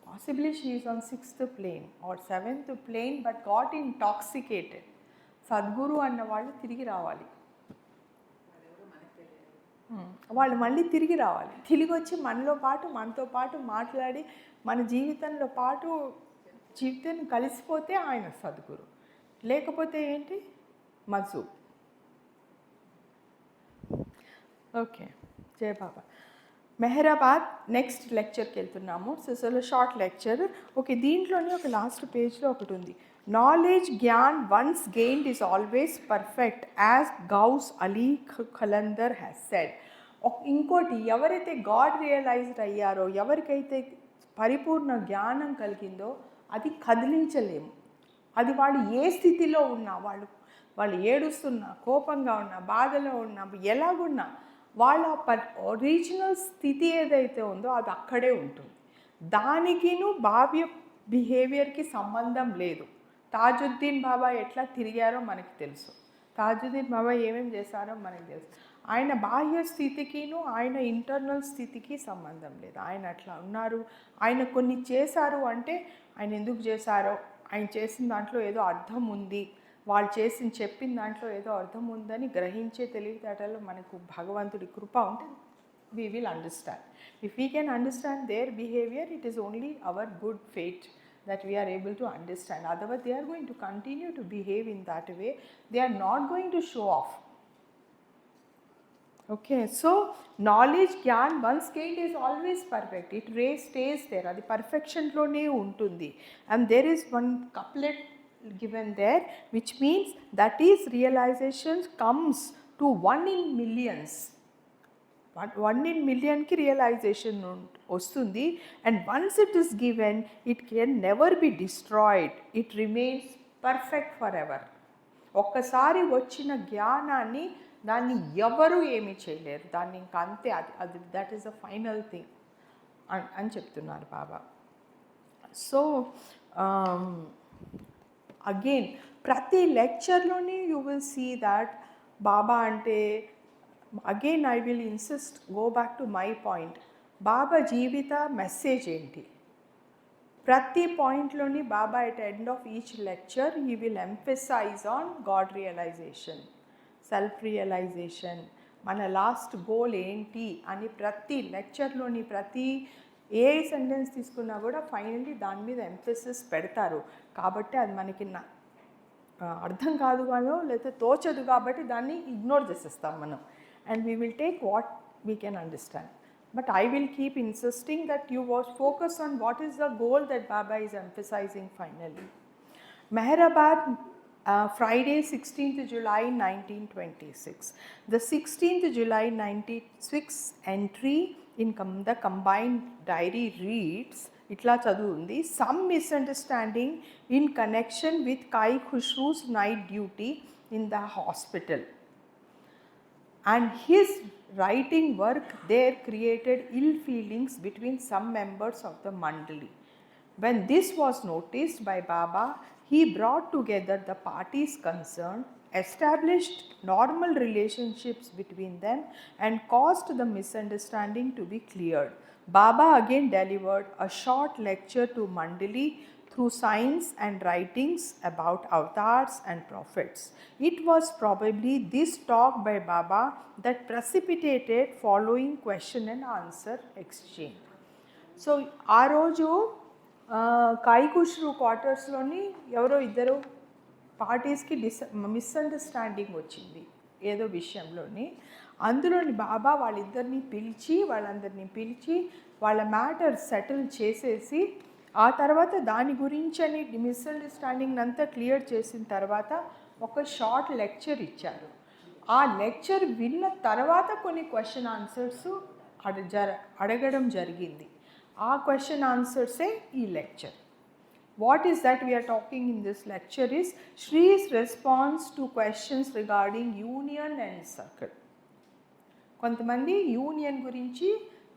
Possibly she is on 6th plane or 7th plane but got intoxicated. Sadguru అన్న వాళ్ళు తిరిగి రావాలి, వాళ్ళు మళ్ళీ తిరిగి రావాలి, తిరిగి వచ్చి మనతో పాటు మాట్లాడి మన జీవితంలో పాటు జీవితం కలిసిపోతే ఆయన సద్గురు, లేకపోతే ఏంటి మజు. ఓకే, జయ బాబా. మెహరాబాద్ నెక్స్ట్ లెక్చర్కి వెళ్తున్నాము. So short lecture. ఓకే, దీంట్లోనే ఒక లాస్ట్ పేజ్లో ఒకటి ఉంది. Knowledge gyan once gained is always perfect as Ghaus Ali Qalandar has said. ఇంకోటి, ఎవరైతే గాడ్ రియలైజ్డ్ అయ్యారో, ఎవరికైతే పరిపూర్ణ జ్ఞానం కలిగిందో అది కదిలించలేము. అది వాళ్ళు ఏ స్థితిలో ఉన్నా, వాళ్ళు ఏడుస్తున్నా, కోపంగా ఉన్నా, బాధలో ఉన్నా, ఎలాగున్నా వాళ్ళ ఒరిజినల్ స్థితి ఏదైతే ఉందో అది అక్కడే ఉంటుంది. దానికిను భావ్య బిహేవియర్కి సంబంధం లేదు. తాజుద్దీన్ బాబా ఎట్లా తిరిగారో మనకి తెలుసు. తాజుద్దీన్ బాబా ఏమేమి చేశారో మనకు తెలుసు. ఆయన బాహ్య స్థితికిను ఆయన ఇంటర్నల్ స్థితికి సంబంధం లేదు. ఆయన అట్లా ఉన్నారు. ఆయన కొన్ని చేశారు అంటే ఆయన ఎందుకు చేశారో, ఆయన చేసిన దాంట్లో ఏదో అర్థం ఉంది, వాళ్ళు చెప్పిన దాంట్లో ఏదో అర్థం ఉందని గ్రహించే తెలివితేటలో మనకు భగవంతుడి కృప ఉంటే we will understand. If we can understand their behavior, it is only our good fate that we are able to understand. Otherwise, they are going to continue to behave in that way. They are not going to show off. Okay, so knowledge, gyan, once gained is always perfect. It stays there. Adi perfection lone untundi. And there is one couplet given there, which means that is realization comes to 1 in millions. 1 in million ki realization వస్తుంది. And once it is given, it can never be destroyed. It remains perfect forever. ఒక్కసారి వచ్చిన జ్ఞానాన్ని దాన్ని ఎవరు ఏమీ చేయలేరు. దాన్ని ఇంకా అంతే, అది that is the final thing అని చెప్తున్నారు బాబా. సో అగైన్ ప్రతి లెక్చర్లోని యూ విల్ సీ దట్ బాబా అంటే, again I will insist, go back to my point, Baba Jeevitha message ఏంటి? ప్రతి పాయింట్లోని బాబా at end of each lecture he will emphasize on God realization, self realization, మన last goal ఏంటి అని ప్రతి లెక్చర్లోని ప్రతి ఏ sentence తీసుకున్నా కూడా ఫైనల్లీ దాని మీద ఎంఫసిస్ పెడతారు. కాబట్టి అది మనకి అర్థం కాదు కాదో లేకపోతే తోచదు కాబట్టి దాన్ని ఇగ్నోర్ చేసేస్తాం మనం. And we will take what we can understand. But I will keep insisting that you focus on what is the goal that Baba is emphasizing finally. Meherabad, Friday 16th July 1926. The 16th July 96 entry in the combined diary reads, itla chaduvundi, some misunderstanding in connection with Kai Khushru's night duty in the hospital. And his writing work there created ill feelings between some members of the Mandali. When this was noticed by Baba, he brought together the parties concerned, established normal relationships between them, and caused the misunderstanding to be cleared. Baba again delivered a short lecture to Mandali through signs and writings about avatars and prophets. It was probably this talk by Baba that precipitated following question and answer exchange. So ఆ రోజు కైకుష్రు క్వార్టర్స్లోని ఎవరో ఇద్దరు పార్టీస్కి misunderstanding వచ్చింది ఏదో విషయంలోని. అందులోని బాబా వాళ్ళందరినీ పిలిచి వాళ్ళ మ్యాటర్ సెటిల్ చేసేసి ఆ తర్వాత దాని గురించి అని మిస్అండర్స్టాండింగ్ అంతా క్లియర్ చేసిన తర్వాత ఒక షార్ట్ లెక్చర్ ఇచ్చారు. ఆ లెక్చర్ విన్న తర్వాత కొన్ని క్వశ్చన్ ఆన్సర్స్ అడగడం జరిగింది. ఆ క్వశ్చన్ ఆన్సర్సే ఈ lecture. What is that we are talking in this lecture is Shri's response to questions regarding union and circle. కొంతమంది యూనియన్ గురించి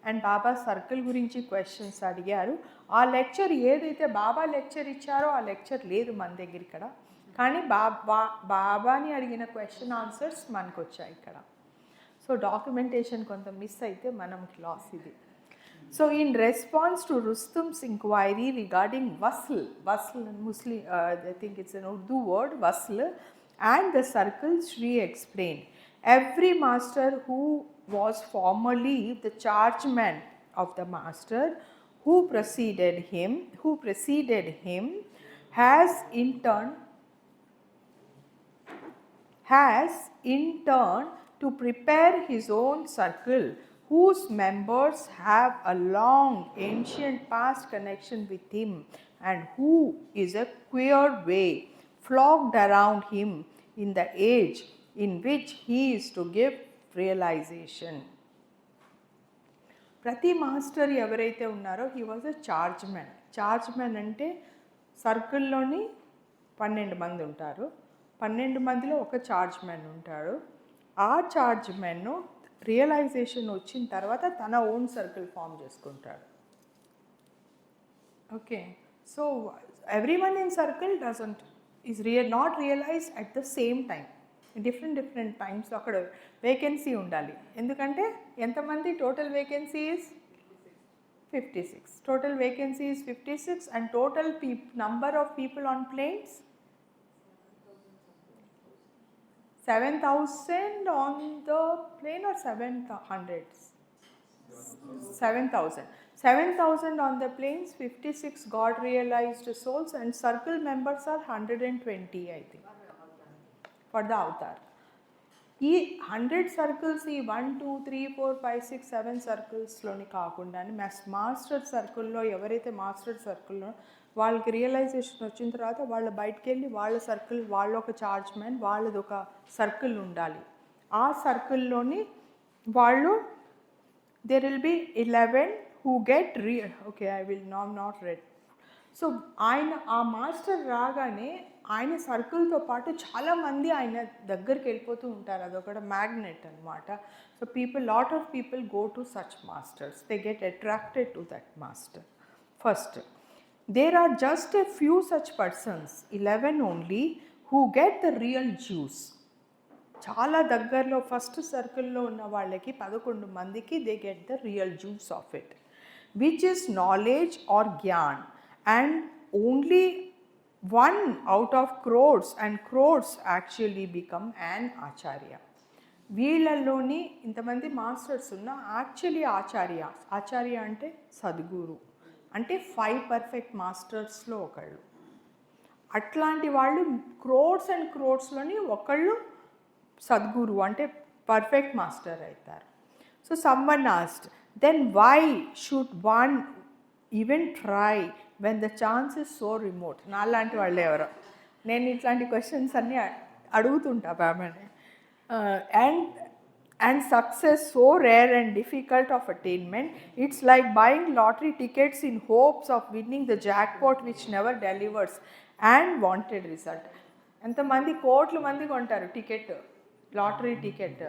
అండ్ బాబా సర్కిల్ గురించి క్వశ్చన్స్ అడిగారు. ఆ లెక్చర్ ఏదైతే బాబా లెక్చర్ ఇచ్చారో ఆ లెక్చర్ లేదు మన దగ్గర ఇక్కడ, కానీ బాబాని అడిగిన క్వశ్చన్ ఆన్సర్స్ మనకు వచ్చాయి ఇక్కడ. సో డాక్యుమెంటేషన్ కొంత మిస్ అయితే మనం లాస్ ఇది. So in response to Rustum's inquiry regarding wasl Muslim, I think it's an Urdu word, wasl, and the circle, Shri explained, every master who was formerly the chargeman of the master who preceded him has in turn to prepare his own circle, whose members have a long ancient past connection with him and who is a queer way flocked around him in the age in which he is to give realization. ప్రతి master ఎవరైతే ఉన్నారో he was a chargemen అంటే సర్కిల్లోని 12 మంది ఉంటారు. 12 మందిలో ఒక chargemen ఉంటాడు. ఆ చార్జ్మెన్ రియలైజేషన్ వచ్చిన తర్వాత తన ఓన్ సర్కిల్ ఫామ్ చేసుకుంటాడు. Okay, so every one in circle not realise at the same time. Different టైమ్స్లో అక్కడ వేకెన్సీ ఉండాలి. ఎందుకంటే ఎంతమంది total vacancy is 56. Total vacancy is 56 and total number of people on planes 7,000 on the plane or 700? 7,000. 7,000 on the planes, 56 God realized souls and circle members are 120 I think for the avatar. ఈ 100 circles ఈ 1 2 3 4 5 6 7 సర్కిల్స్లోని కాకుండా master సర్కిల్లో ఎవరైతే master సర్కిల్లో వాళ్ళకి realisation వచ్చిన తర్వాత వాళ్ళు బయటికి వెళ్ళి వాళ్ళ సర్కిల్, వాళ్ళ ఒక చార్జ్ మ్యాన్, వాళ్ళది ఒక సర్కిల్ ఉండాలి. ఆ సర్కిల్లోని వాళ్ళు there will be 11 who get okay I will not read. So ఆయన ఆ మాస్టర్ రాగానే ఆయన సర్కిల్తో పాటు చాలామంది ఆయన దగ్గరికి వెళ్ళిపోతూ ఉంటారు. అదొక మ్యాగ్నెట్ అనమాట. So lot of people go to such masters, they get attracted to that master. First there are just a few such persons, 11 only, who get the real juice. చాలా దగ్గరలో ఫస్ట్ సర్కిల్లో ఉన్న వాళ్ళకి 11 మందికి they get the real juice of it, which is knowledge or gyan. And only 1 out of crores and crores actually become an acharya. వీళ్ళల్లోని ఇంతమంది masters ఉన్న actually ఆచార్య అంటే సద్గురు, అంటే 5 పర్ఫెక్ట్ మాస్టర్స్లో ఒకళ్ళు. అట్లాంటి వాళ్ళు క్రోర్స్ అండ్ క్రోర్స్లోని ఒకళ్ళు సద్గురు అంటే పర్ఫెక్ట్ మాస్టర్ అవుతారు. So someone asked, then why should one even try when the chance is so remote? నాలాంటి వాళ్ళు ఎవరో, నేను ఇట్లాంటి క్వశ్చన్స్ అన్నీ అడుగుతుంటా బాబాని. And success so rare and difficult of attainment, it's like buying lottery tickets in hopes of winning the jackpot which never delivers and wanted result. ఎంతమంది కోట్ల మంది కొంటారు టికెట్, లాటరీ టికెట్.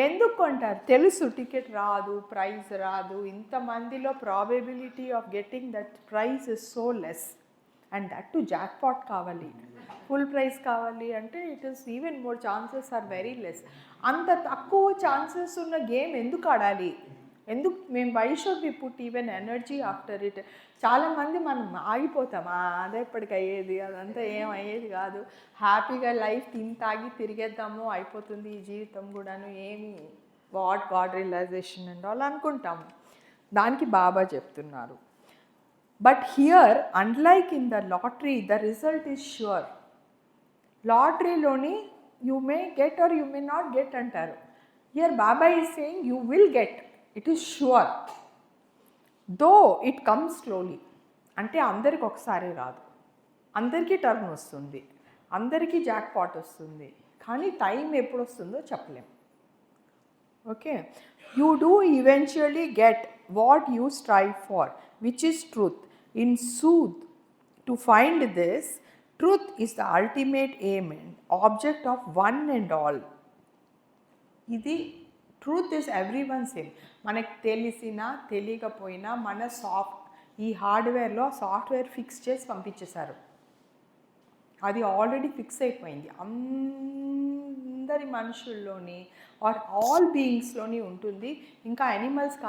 ఎందుకు కొంటారు? తెలుసు టికెట్ రాదు, ప్రైజ్ రాదు, ఇంతమందిలో probability of getting that prize is so less, and that to jackpot కావాలి, ఫుల్ ప్రైజ్ కావాలి అంటే it is even more, chances are very less. అంత తక్కువ ఛాన్సెస్ ఉన్న గేమ్ ఎందుకు ఆడాలి? ఎందుకు మేము why should we put even energy after it? చాలామంది మనం ఆగిపోతాం, అదే ఎప్పటికి అయ్యేది, అదంతా ఏం అయ్యేది కాదు, హ్యాపీగా లైఫ్ తిని తాగి తిరిగేద్దాము, అయిపోతుంది ఈ జీవితం కూడాను, ఏమి what God realisation and all అనుకుంటాము. దానికి బాబా చెప్తున్నారు, but here unlike in the lottery the result is sure. లాటరీలోని you may get or you may not get అంటారు. Here Baba is saying you will get, it is sure, though it comes slowly. అంటే అందరికి ఒకసారి రాదు, అందరికీ turn వస్తుంది, అందరికీ jackpot వస్తుంది, కానీ టైం ఎప్పుడు వస్తుందో చెప్పలేం. Okay, you do eventually get what you strive for, which is truth. In sooth to find this truth is the ultimate aim and object of one and all. ఇది truth is everyone same. మనకు తెలిసినా తెలియకపోయినా మన ఈ హార్డ్వేర్లో software fix చేసి పంపించేశారు, అది already fix అయిపోయింది. అందరి మనుషుల్లోని ఆర్ ఆల్ బీయింగ్స్లోని ఉంటుంది. ఇంకా యానిమల్స్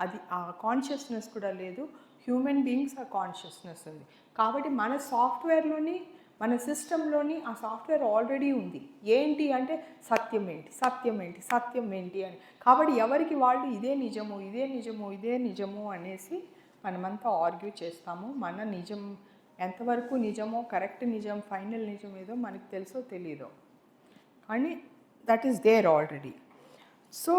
అది ఆ కాన్షియస్నెస్ కూడా లేదు, హ్యూమన్ బీయింగ్స్ ఆ కాన్షియస్నెస్ ఉంది. కాబట్టి మన సాఫ్ట్వేర్లోని, మన సిస్టంలోని ఆ సాఫ్ట్వేర్ ఆల్రెడీ ఉంది. ఏంటి అంటే సత్యం ఏంటి, సత్యం ఏంటి, సత్యం ఏంటి అని. కాబట్టి ఎవరికి వాళ్ళు ఇదే నిజము, ఇదే నిజము, ఇదే నిజము అనేసి మనమంతా ఆర్గ్యూ చేస్తాము. మన నిజం ఎంతవరకు నిజమో, కరెక్ట్ నిజం, ఫైనల్ నిజం ఏదో మనకు తెలుసో తెలీదో, కానీ that is there already. So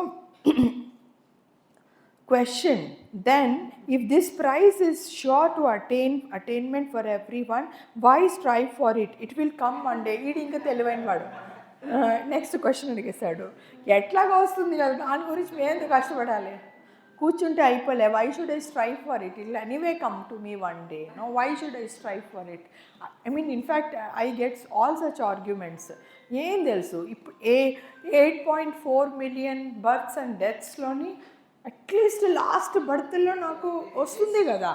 question, then if this prize is sure to attainment for everyone, why strive for it? It will come one day. ఇది ఇంకా తెలివైన వాడు నెక్స్ట్ క్వశ్చన్ అడిగేశాడు, ఎట్లాగా వస్తుంది కదా, దాని గురించి మేము ఎందుకు కష్టపడాలి, కూర్చుంటే అయిపోలే, why should I strive for it, it anyway come to me one day, no why should I strive for it. I mean in fact I gets all such arguments. ఏం తెలుసు, ఇప్పుడు 8.4 మిలియన్ బర్త్స్ అండ్ డెత్స్లోని at least last బర్త్లో నాకు వస్తుంది కదా,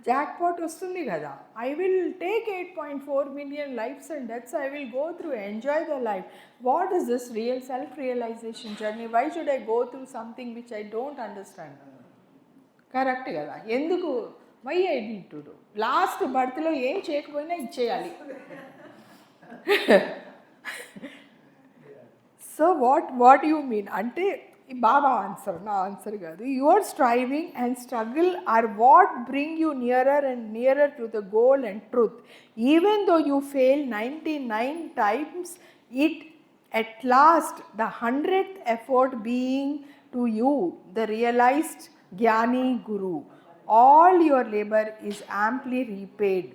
jackpot వస్తుంది కదా, I will take 8.4 million lifes and deaths, I will go through, enjoy the life. What is this real self realisation journey? Why should I go through something which I don't understand? Correct కదా? ఎందుకు? Why I need to do? Last బర్త్లో ఏం చేయకపోయినా ఇచ్చేయాలి. So what you mean అంటే, Baba answer, నా answer కాదు. Your striving and struggle are what bring you nearer and nearer to the goal and truth. Even though you fail 99 times, it at last the 100th effort being to you the realized Jnani Guru. All your labor is amply repaid.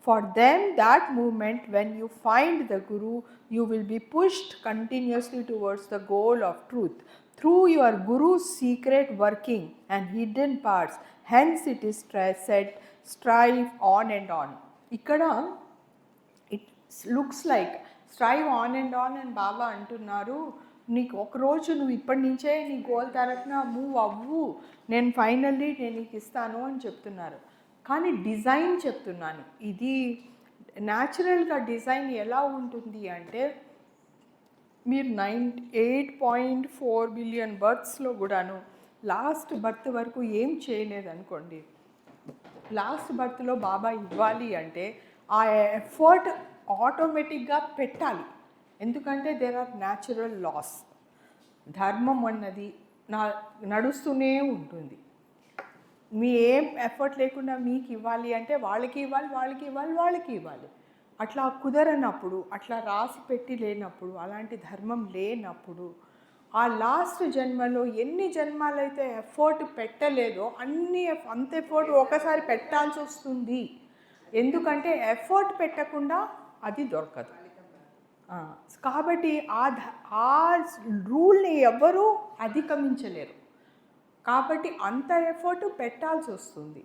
For them, that moment when you find the Guru, you will be pushed continuously towards the goal of truth through your Guru's secret working and hidden parts. Hence it is said, strive on and on. Ikkada it looks like strive on and on and Baba అంటున్నారు, నీకు ఒకరోజు నువ్వు ఇప్పటి నుంచే నీ goal తరఫున move అవ్వు, నేను ఫైనల్లీ నేను నీకు ఇస్తాను అని చెప్తున్నారు. కానీ డిజైన్ చెప్తున్నాను, ఇది న్యాచురల్గా డిజైన్ ఎలా ఉంటుంది అంటే, మీరు 8.4 billion బర్త్స్లో కూడాను లాస్ట్ బర్త్ వరకు ఏం చేయలేదనుకోండి, లాస్ట్ బర్త్లో బాబా ఇవ్వాలి అంటే ఆ ఎఫర్ట్ ఆటోమేటిక్గా పెట్టాలి. ఎందుకంటే దేర్ ఆర్ న్యాచురల్ లాస్. ధర్మం అన్నది నడుస్తూనే ఉంటుంది. మీ ఏం ఎఫర్ట్ లేకుండా మీకు ఇవ్వాలి అంటే వాళ్ళకి ఇవ్వాలి, వాళ్ళకి ఇవ్వాలి, వాళ్ళకి ఇవ్వాలి. అట్లా కుదరనప్పుడు, అట్లా రాసి పెట్టి లేనప్పుడు, అలాంటి ధర్మం లేనప్పుడు, ఆ లాస్ట్ జన్మలో ఎన్ని జన్మాలైతే ఎఫర్ట్ పెట్టలేదో అంత ఎఫర్ట్ ఒకసారి పెట్టాల్సి వస్తుంది. ఎందుకంటే ఎఫర్ట్ పెట్టకుండా అది దొరకదు. కాబట్టి ఆ రూల్ని ఎవరూ అధిగమించలేరు. కాబట్టి అంత ఎఫర్ట్ పెట్టాల్సి వస్తుంది.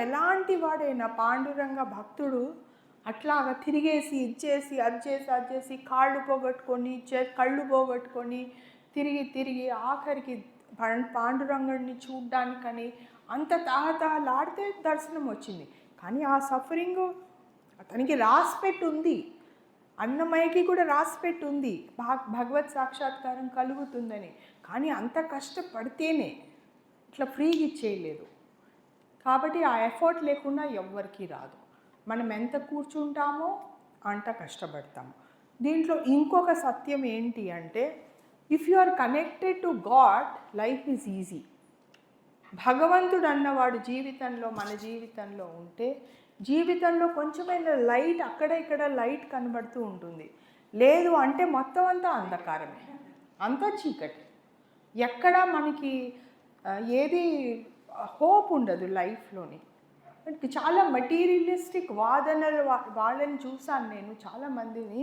ఎలాంటి వాడైనా పాండురంగ భక్తుడు అట్లాగా తిరిగేసి ఇచ్చేసి అది చేసి కాళ్ళు పోగొట్టుకొని కళ్ళు పోగొట్టుకొని తిరిగి ఆఖరికి పాండురంగుడిని చూడ్డానికని అంత తాహతాలాడితే దర్శనం వచ్చింది. కానీ ఆ సఫరింగ్ అతనికి రాసిపెట్టి ఉంది, అన్నమయ్యకి కూడా రాసిపెట్టి ఉంది భగవత్ సాక్షాత్కారం కలుగుతుందని. కానీ అంత కష్టపడితేనే ఇట్లా ఫ్రీగా ఇచ్చేయలేదు. కాబట్టి ఆ ఎఫర్ట్ లేకుండా ఎవ్వరికీ రాదు. మనం ఎంత కూర్చుంటామో అంత కష్టపడతాము. దీంట్లో ఇంకొక సత్యం ఏంటి అంటే, if you are connected to God, life is easy. భగవంతుడు అన్నవాడు జీవితంలో, మన జీవితంలో ఉంటే జీవితంలో కొంచెమైనా లైట్ అక్కడ ఇక్కడ లైట్ కనబడుతూ ఉంటుంది. లేదు అంటే మొత్తం అంతా అంధకారమే, అంతా చీకటి. ఎక్కడ మనకి ఏది హోప్ ఉండదు లైఫ్లోని. చాలా మెటీరియలిస్టిక్ వాదనలు వాళ్ళని చూసాను నేను చాలామందిని.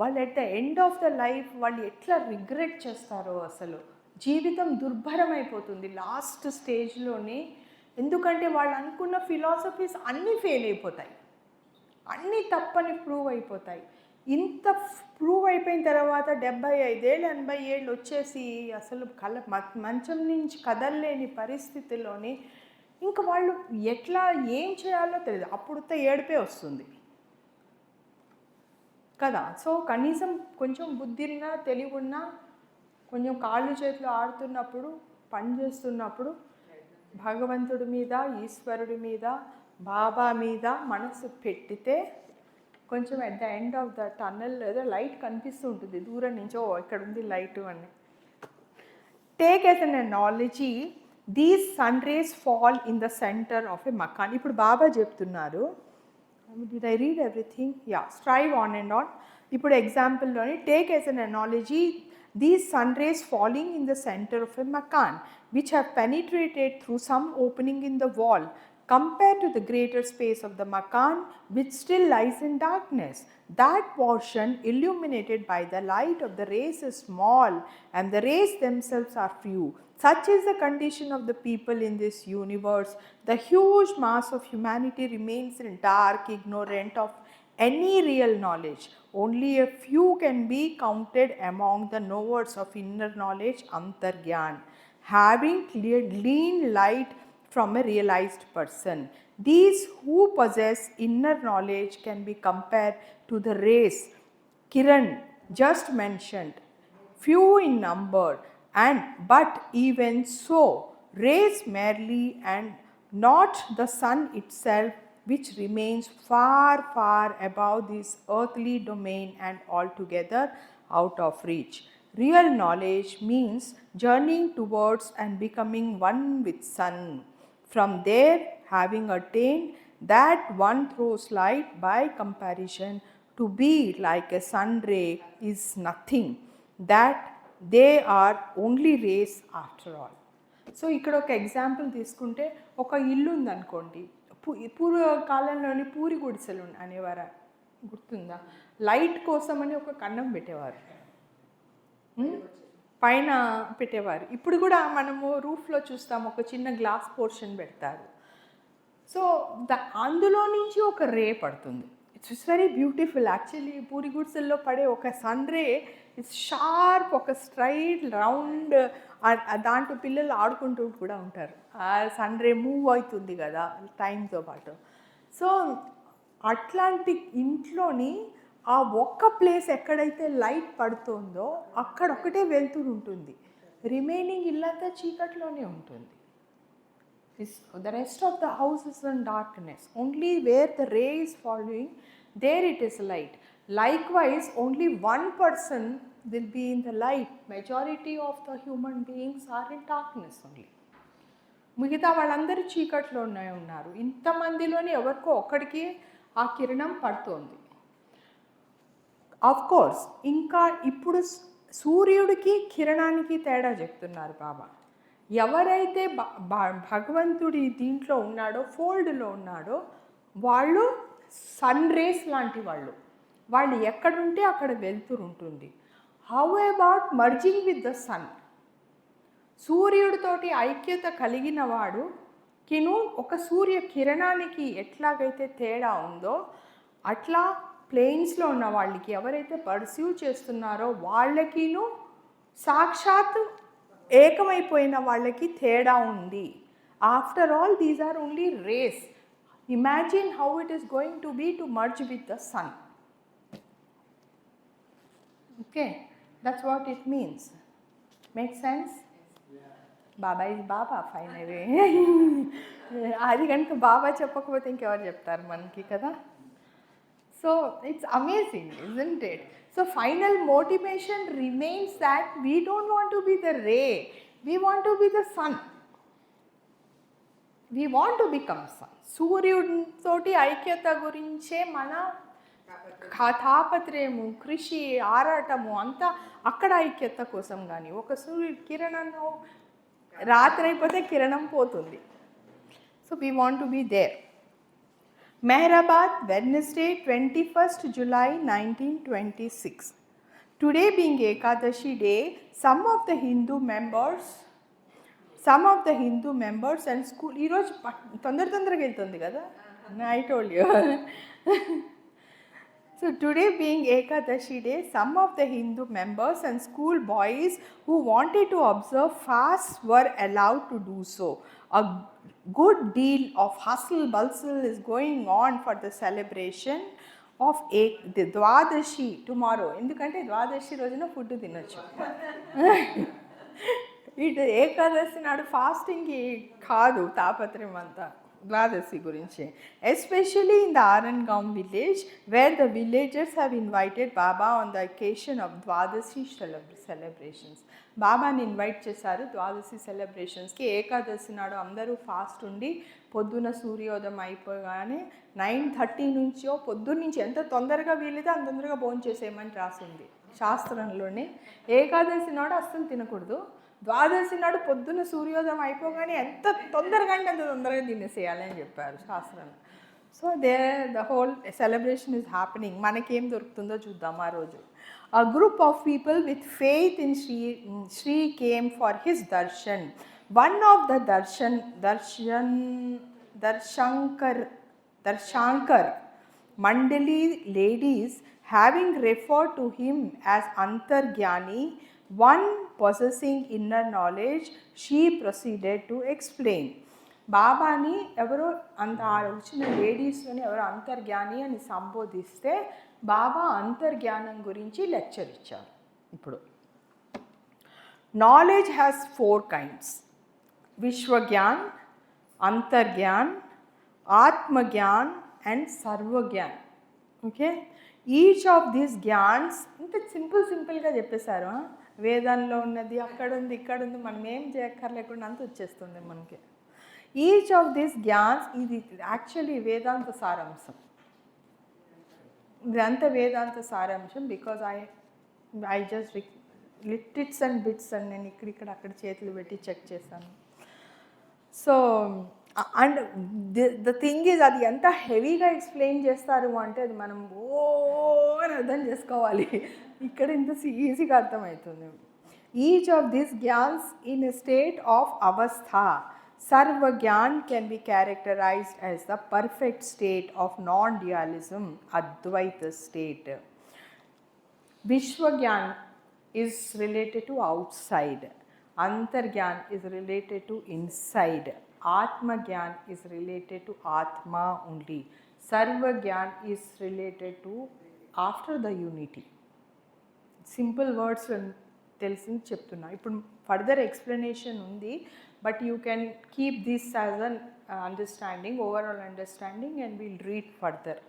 వాళ్ళు at the end of the life వాళ్ళు ఎట్లా రిగ్రెట్ చేస్తారో, అసలు జీవితం దుర్భరమైపోతుంది లాస్ట్ స్టేజ్లోని. ఎందుకంటే వాళ్ళు అనుకున్న ఫిలాసఫీస్ అన్నీ ఫెయిల్ అయిపోతాయి, అన్నీ తప్పని ప్రూవ్ అయిపోతాయి. ఇంత ప్రూవ్ అయిపోయిన తర్వాత 75 ఏళ్ళు 80 ఏళ్ళు వచ్చేసి అసలు మంచం నుంచి కదలలేని పరిస్థితిలోని ఇంకా వాళ్ళు ఎట్లా ఏం చేయాలో తెలియదు. అప్పుడుతో ఏడిపే వస్తుంది కదా. సో కనీసం కొంచెం బుద్ధిన్నా తెలివున్నా, కొంచెం కాళ్ళు చేతులు ఆడుతున్నప్పుడు, పని చేస్తున్నప్పుడు భగవంతుడి మీద, ఈశ్వరుడి మీద, బాబా మీద మనసు పెట్టితే కొంచెం at the end of the tunnel ఏదో లైట్ కనిపిస్తూ ఉంటుంది దూరం నుంచి. ఇక్కడ ఉంది లైట్ అని. Take as an analogy, these sun rays fall in the centre of a మకాన్. ఇప్పుడు బాబా చెప్తున్నారు, did I read everything? Yeah, strive on and on. ఇప్పుడు ఎగ్జాంపుల్లోని take as an analogy, these sun rays falling in the center of a makan, which have penetrated through some opening in the wall, compared to the greater space of the makan, which still lies in darkness. That portion illuminated by the light of the rays is small, and the rays themselves are few. Such is the condition of the people in this universe. The huge mass of humanity remains in dark, ignorant of any real knowledge. Only a few can be counted among the knowers of inner knowledge, Antargyan, having gleaned light from a realized person. These who possess inner knowledge can be compared to the rays Kiran just mentioned, few in number, but even so, rays merely and not the sun itself, which remains far, far above this earthly domain and altogether out of reach. Real knowledge means journeying towards and becoming one with sun. From there, having attained that one throws light by comparison, to be like a sun ray is nothing, that they are only rays after all. So ఇక్కడ ఒక example తీసుకుంటే ఒక ఇల్లు ఉందనుకోండి, పూర్వకాలంలోని పూరి గుడిసెలు అనేవారు, గుర్తుందా? Light కోసమని ఒక కన్నం పెట్టేవారు, పైన పెట్టేవారు. ఇప్పుడు కూడా మనము రూఫ్లో చూస్తాము, ఒక చిన్న గ్లాస్ పోర్షన్ పెడతారు. సో అందులో నుంచి ఒక రే పడుతుంది. It's very beautiful. యాక్చువల్లీ పూరి గుడిసెల్లో పడే ఒక సన్ రే ఇట్స్ షార్ప్, ఒక స్ట్రైట్ రౌండ్, దాంట్లో పిల్లలు ఆడుకుంటూ కూడా ఉంటారు. ఆ సన్ రే మూవ్ అవుతుంది కదా టైంతో పాటు. సో అట్లాంటి ఇంట్లోని ఆ ఒక్క ప్లేస్ ఎక్కడైతే లైట్ పడుతుందో అక్కడొక్కటే వెలుతురు ఉంటుంది, రిమైనింగ్ ఇల్లంతా చీకట్లోనే ఉంటుంది. The rest of the house is in darkness. Only where the ray is falling, there it is light. Likewise, only one person will be in the light. Majority of the human beings are in darkness only. మిగతా వాళ్ళందరూ చీకట్లోనే ఉన్నారు. ఇంతమందిలోని ఎవరికో ఒక్కడికి ఆ కిరణం పడుతోంది. Of course ఇంకా ఇప్పుడు సూర్యుడికి కిరణానికి తేడా చెప్తున్నారు బాబా. ఎవరైతే భగవంతుడి దీంట్లో ఉన్నాడో, ఫోల్డ్లో ఉన్నాడో, వాళ్ళు సన్ రేస్ లాంటి వాళ్ళు. వాళ్ళు ఎక్కడుంటే అక్కడ వెలుతురు ఉంటుంది. How about merging with the sun? సూర్యుడితోటి ఐక్యత కలిగిన వాడు ఒక సూర్య కిరణానికి ఎట్లాగైతే తేడా ఉందో అట్లా ప్లేన్స్లో ఉన్న వాళ్ళకి, ఎవరైతే పర్సీవ్ చేస్తున్నారో వాళ్ళకిను సాక్షాత్ ఏకమైపోయిన వాళ్ళకి తేడా ఉంది. After all these are only rays. Imagine how it is going to be to merge with the sun. Okay, that's what it means. Make sense? Baba is Baba finally. అది కనుక బాబా చెప్పకపోతే ఇంకెవరు చెప్తారు మనకి కదా. So it's amazing, isn't it? So final motivation remains that we don't want to be the ray, we want to be the sun. We want to become sun. సూర్యుడితోటి ఐక్యత గురించే మన తాపత్రయము, కృషి, ఆరాటము అంతా అక్కడ ఐక్యత కోసం. కానీ ఒక సూర్యుడి కిరణం రాత్రి అయిపోతే కిరణం పోతుంది. So we want to be there. Mehrabad, Wednesday, 21st July 1926. Today being Ekadashi day, some of the Hindu members and school, ee roju tondaraga veltundi kada, I told you. So today being Ekadashi day, some of the Hindu members and school boys who wanted to observe fast were allowed to do so. A good deal of hustle bustle is going on for the celebration of the Dwadashi tomorrow. ఎందుకంటే ద్వాదశి రోజున food తినొచ్చు. ఇటు ఏకాదశి నాడు ఫాస్టింగ్కి కాదు తాపత్రయం అంతా, ద్వాదశి గురించి. Especially in the Arangaon village where the villagers have invited Baba on the occasion of Dwadashi celebrations. బాబాని ఇన్వైట్ చేశారు ద్వాదశి సెలబ్రేషన్స్కి. ఏకాదశి నాడు అందరూ ఫాస్ట్ ఉండి పొద్దున సూర్యోదయం అయిపోగానే 9:30 నుంచో పొద్దున్నుంచి ఎంత తొందరగా వీలైతే అంత తొందరగా భోజనం చేసేయమని రాసింది శాస్త్రంలోనే. ఏకాదశి నాడు అస్సలు తినకూడదు. ద్వాదశి నాడు పొద్దున్న సూర్యోదయం అయిపోగానే ఎంత తొందరగా అంటే అంత తొందరగా తినేసేయాలని చెప్పారు శాస్త్రంలో. So the whole celebration is happening. మనకేం దొరుకుతుందో చూద్దాం ఆ రోజు. A group of people with faith in Sri came for his darshan. One of the Darshankar Mandali ladies, having referred to him as Antargyani, one possessing inner knowledge, she proceeded to explain. బాబాని ఎవరో వచ్చిన లేడీస్లోని ఎవరో అంతర్జ్ఞాని అని సంబోధిస్తే బాబా అంతర్జ్ఞానం గురించి lecture ఇచ్చారు. ఇప్పుడు knowledge has 4 kinds: Vishwagyan, Antargyan, Atmagyan and Sarvagyan. Okay, each of these gyans ఇంత సింపుల్గా చెప్పేశారు. వేదంలో ఉన్నది అక్కడ ఉంది, ఇక్కడ ఉంది, మనం ఏం చేయక్కర్లేకుండా అంత వచ్చేస్తుంది మనకి. ఈచ్ ఆఫ్ దీస్ జ్ఞాన్స్, ఇది యాక్చువల్లీ వేదాంత సారాంశం. ఇదంతా వేదాంత సారాంశం. బికాజ్ ఐ జస్ట్ లిటిట్స్ అండ్ బిట్స్ అని నేను ఇక్కడ అక్కడ చేతులు పెట్టి చెక్ చేశాను. So and the thing is, అది ఎంత హెవీగా ఎక్స్ప్లెయిన్ చేస్తారు అంటే అది మనం అని అర్థం చేసుకోవాలి. ఇక్కడ ఇంత ఈజీగా అర్థమవుతుంది. Each of this gyans in a state of అవస్థ. Sarva Gyan can be characterized as the perfect state of non-dualism, Advaita state. Vishwa Gyan is related to outside. Antargyan is related to inside. Atma Gyan is related to Atma only. Sarva Gyan is related to after the unity. Simple words తెలిసింది చెప్తున్నా. ఇప్పుడు further explanation ఉంది, but you can keep this as an understanding, overall understanding, and will read further.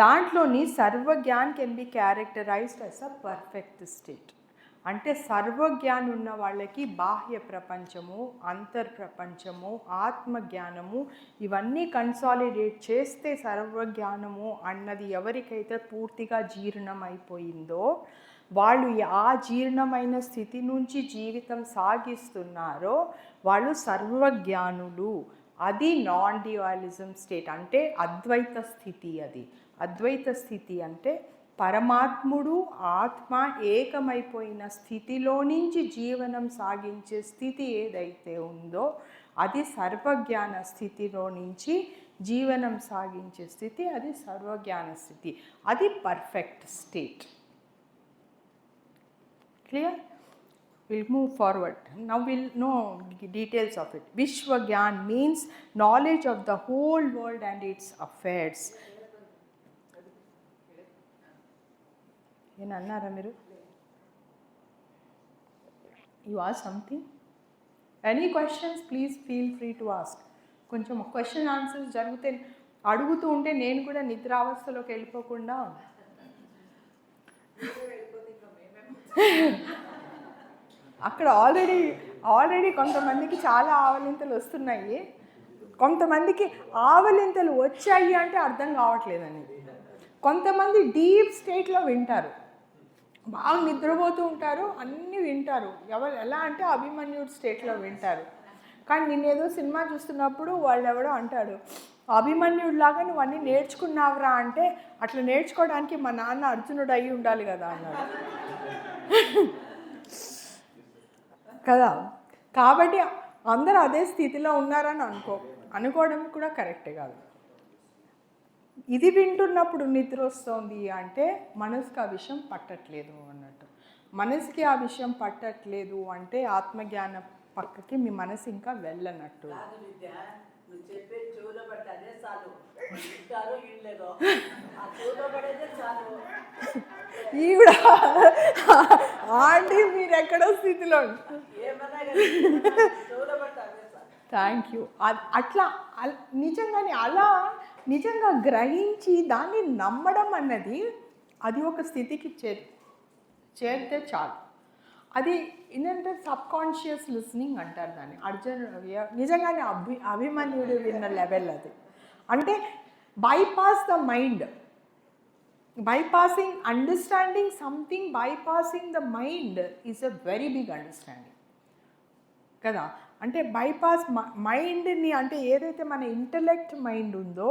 దాంట్లోని Sarvagyan can be characterised as a perfect state. అంటే సర్వజ్ఞాన్ ఉన్న వాళ్ళకి బాహ్య ప్రపంచము, అంతర్ ప్రపంచము, ఆత్మజ్ఞానము ఇవన్నీ కన్సాలిడేట్ చేస్తే సర్వజ్ఞానము అన్నది ఎవరికైతే పూర్తిగా జీర్ణం అయిపోయిందో వాళ్ళు ఆ జీర్ణమైన స్థితి నుంచి జీవితం సాగిస్తున్నారో వాళ్ళు సర్వజ్ఞానులు. అది నాన్ డ్యుయాలిజం స్టేట్, అంటే అద్వైత స్థితి. అది అద్వైత స్థితి అంటే పరమాత్ముడు ఆత్మ ఏకమైపోయిన స్థితిలో నుంచి జీవనం సాగించే స్థితి ఏదైతే ఉందో అది సర్వజ్ఞాన స్థితిలో నుంచి జీవనం సాగించే స్థితి, అది సర్వజ్ఞాన స్థితి, అది perfect state. Clear? We'll move forward. Now we'll know details of it. Vishwa Gyan means knowledge of the whole world and its affairs. Yen annara meeru? You ask something? Any questions? Please feel free to ask. కొంచెం question answers జరిగితే అడుగుతూ ఉంటే నేను కూడా నిద్రావస్థలోకి వెళ్ళిపోకుండా అక్కడ already కొంతమందికి చాలా ఆవలింతలు వస్తున్నాయి, కొంతమందికి ఆవలింతలు వచ్చాయి అంటే అర్థం కావట్లేదని. కొంతమంది డీప్ స్టేట్లో వింటారు, బాగా నిద్రపోతూ ఉంటారు, అన్నీ వింటారు. ఎలా అంటే అభిమన్యుడు స్టేట్లో వింటారు. కానీ నేనేదో సినిమా చూస్తున్నప్పుడు వాళ్ళు ఎవడో అంటాడు, అభిమన్యుడిలాగా నువ్వు అన్నీ నేర్చుకున్నావురా అంటే, అట్లా నేర్చుకోవడానికి మా నాన్న అర్జునుడు అయి ఉండాలి కదా అన్నాడు కదా. కాబట్టి అందరూ అదే స్థితిలో ఉన్నారని అనుకోవడం కూడా కరెక్టే కాదు. ఇది వింటున్నప్పుడు నిద్ర వస్తుంది అంటే మనసుకి ఆ విషయం పట్టట్లేదు అన్నట్టు. మనసుకి ఆ విషయం పట్టట్లేదు అంటే ఆత్మజ్ఞానం పక్కకి మీ మనసు ఇంకా వెళ్ళనట్టు. ఈవిడ ఆంటీ మీరు ఎక్కడో స్థితిలో. Thank you. అట్లా నిజంగా గ్రహించి దాన్ని నమ్మడం అన్నది అది ఒక స్థితికి చేరితే చాలు. అది ఏంటంటే సబ్కాన్షియస్ లిస్నింగ్ అంటారు దాన్ని. నిజంగానే అభిమన్యుడు విన్న లెవెల్ అది. అంటే bypass the mind, bypassing understanding something, bypassing the mind is a very big understanding కదా. అంటే బైపాస్ మైండ్ని, అంటే ఏదైతే మన ఇంటలెక్ట్ మైండ్ ఉందో,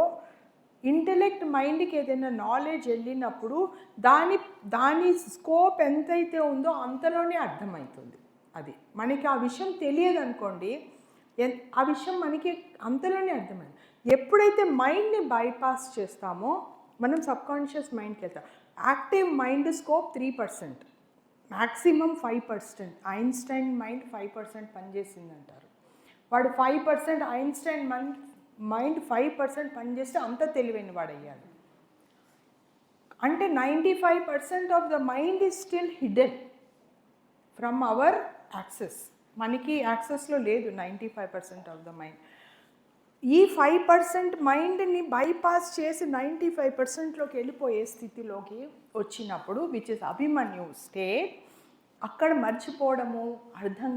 ఇంటలెక్ట్ మైండ్కి ఏదైనా నాలెడ్జ్ వెళ్ళినప్పుడు దాని స్కోప్ ఎంతైతే ఉందో అంతలోనే అర్థమవుతుంది. అది మనకి ఆ విషయం తెలియదు అనుకోండి, ఆ విషయం మనకి అంతలోనే అర్థమైంది. ఎప్పుడైతే మైండ్ని బైపాస్ చేస్తామో మనం సబ్కాన్షియస్ మైండ్కి వెళ్తాం. Active mind scope 3%, maximum 5%. Einstein mind 5% పనిచేసిందంటారు. వాడు 5% ఐన్స్టైన్ మైండ్ 5% పనిచేస్తే అంత తెలివైన వాడు అయ్యాడు. అంటే 95% of the mind is still hidden from our access. మనకి యాక్సెస్లో లేదు 95% ఆఫ్ ద మైండ్. ఈ 5% మైండ్ని బైపాస్ చేసి 95%లోకి వెళ్ళిపోయే స్థితిలోకి వచ్చినప్పుడు, విచ్ ఇస్ అభిమన్యు స్టేట్, అక్కడ మర్చిపోవడము, అర్థం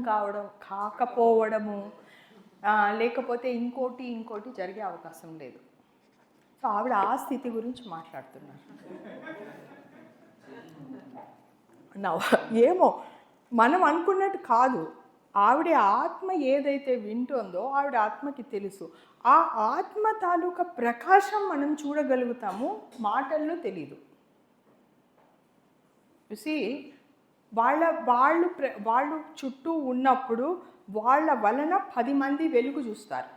కాకపోవడము, లేకపోతే ఇంకోటి జరిగే అవకాశం లేదు. సో ఆవిడ ఆ స్థితి గురించి మాట్లాడుతున్నారు. ఏమో మనం అనుకున్నట్టు కాదు, ఆవిడ ఆత్మ ఏదైతే వింటుందో ఆవిడ ఆత్మకి తెలుసు. ఆ ఆత్మ తాలూకా ప్రకాశం మనం చూడగలుగుతాము, మాటల్లో తెలీదు. చూసి వాళ్ళు చుట్టూ ఉన్నప్పుడు వాళ్ళ వలన 10 మంది వెలుగు చూస్తారు.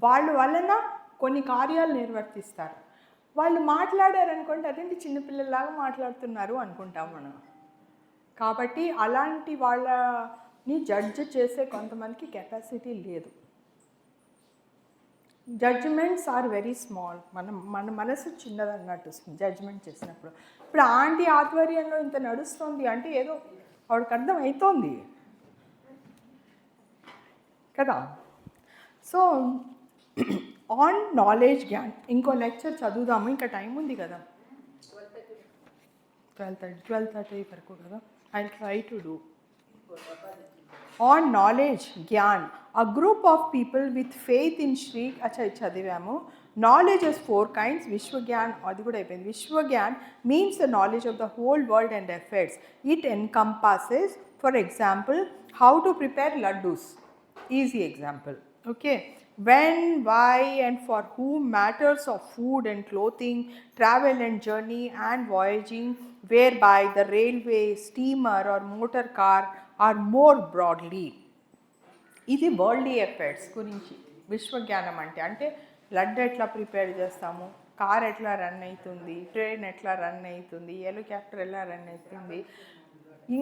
వాళ్ళ వలన కొన్ని కార్యాలు నిర్వర్తిస్తారు. వాళ్ళు మాట్లాడారనుకుంటే అదేంటి చిన్నపిల్లలాగా మాట్లాడుతున్నారు అనుకుంటాం మనం. కాబట్టి అలాంటి వాళ్ళని జడ్జ్ చేసే కొంతమందికి కెపాసిటీ లేదు. Judgements are very small. మన మనసు చిన్నదన్నట్టు జడ్జిమెంట్ చేసినప్పుడు. ఇప్పుడు ఆంటీ ఆధ్వర్యంలో ఇంత నడుస్తుంది అంటే ఏదో ఆవిడకి అర్థం అవుతోంది కదా. సో ఆన్ నాలెడ్జ్ జ్ఞాన్ ఇంకో లెక్చర్ చదువుదాము, ఇంకా టైం ఉంది కదా, 12:30 వరకు కదా. I'll try to do. On knowledge, Gyan, a group of people with faith in Shri, chadivamu. Knowledge has 4 kinds. Vishwagyan, adi kuda ayipindi. Vishwagyan means the knowledge of the whole world and affairs. It encompasses, for example, how to prepare laddus. Easy example. Okay. When, why and for whom matters of food and clothing, travel and journey and voyaging, whereby the railway, steamer or motor car are more broadly. ఇది worldly affairs గురించి విశ్వజ్ఞానం అంటే లడ్డు ఎట్లా prepare చేస్తాము, car ఎట్లా run అవుతుంది, train ఎట్లా run అవుతుంది, helicopter ఎలా రన్ అవుతుంది,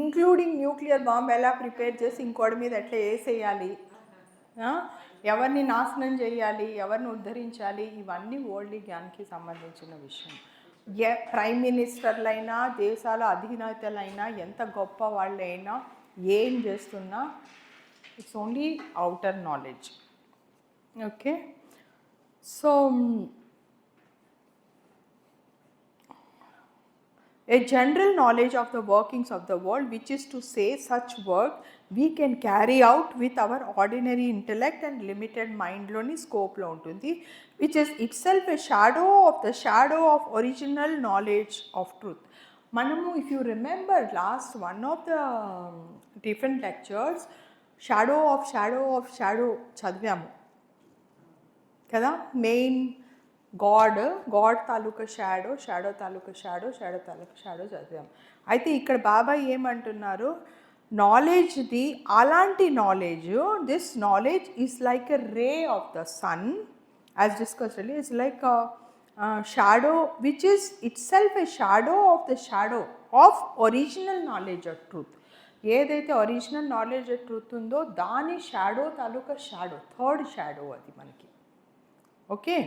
ఇంక్లూడింగ్ న్యూక్లియర్ బాంబ్ ఎలా ప్రిపేర్ చేసి ఇంకోటి మీద ఎట్లా వేసేయాలి, ఎవరిని నాశనం చేయాలి, ఎవరిని ఉద్ధరించాలి, ఇవన్నీ వరల్డ్లీ జ్ఞాన్కి సంబంధించిన విషయం. ప్రైమ్ మినిస్టర్లైనా, దేశాల అధినేతలైనా, ఎంత గొప్ప వాళ్ళైనా, ఏం చేస్తున్నా it's only outer knowledge. Okay. So a general knowledge of the workings of the world, which is to say such work we can carry out with our ordinary intellect and limited mind loni scope lo untundi, which is itself a shadow of original knowledge of truth. Manamu, if you remember last one of the different lectures, shadow of చదివాము కదా. Main God తాలూకా shadow తాలూకా shadow చదివాం. అయితే ఇక్కడ బాబాయ్ ఏమంటున్నారు, నాలెడ్జ్ది అలాంటి knowledge, this knowledge is like a ray of the sun, as discussed earlier, it's like shadow which is itself a shadow of original knowledge of truth. ఏదైతే ఒరిజినల్ నాలెడ్జ్ ఆఫ్ ట్రూత్ ఉందో దాని shadow తాలూకా third shadow అది మనకి. Okay.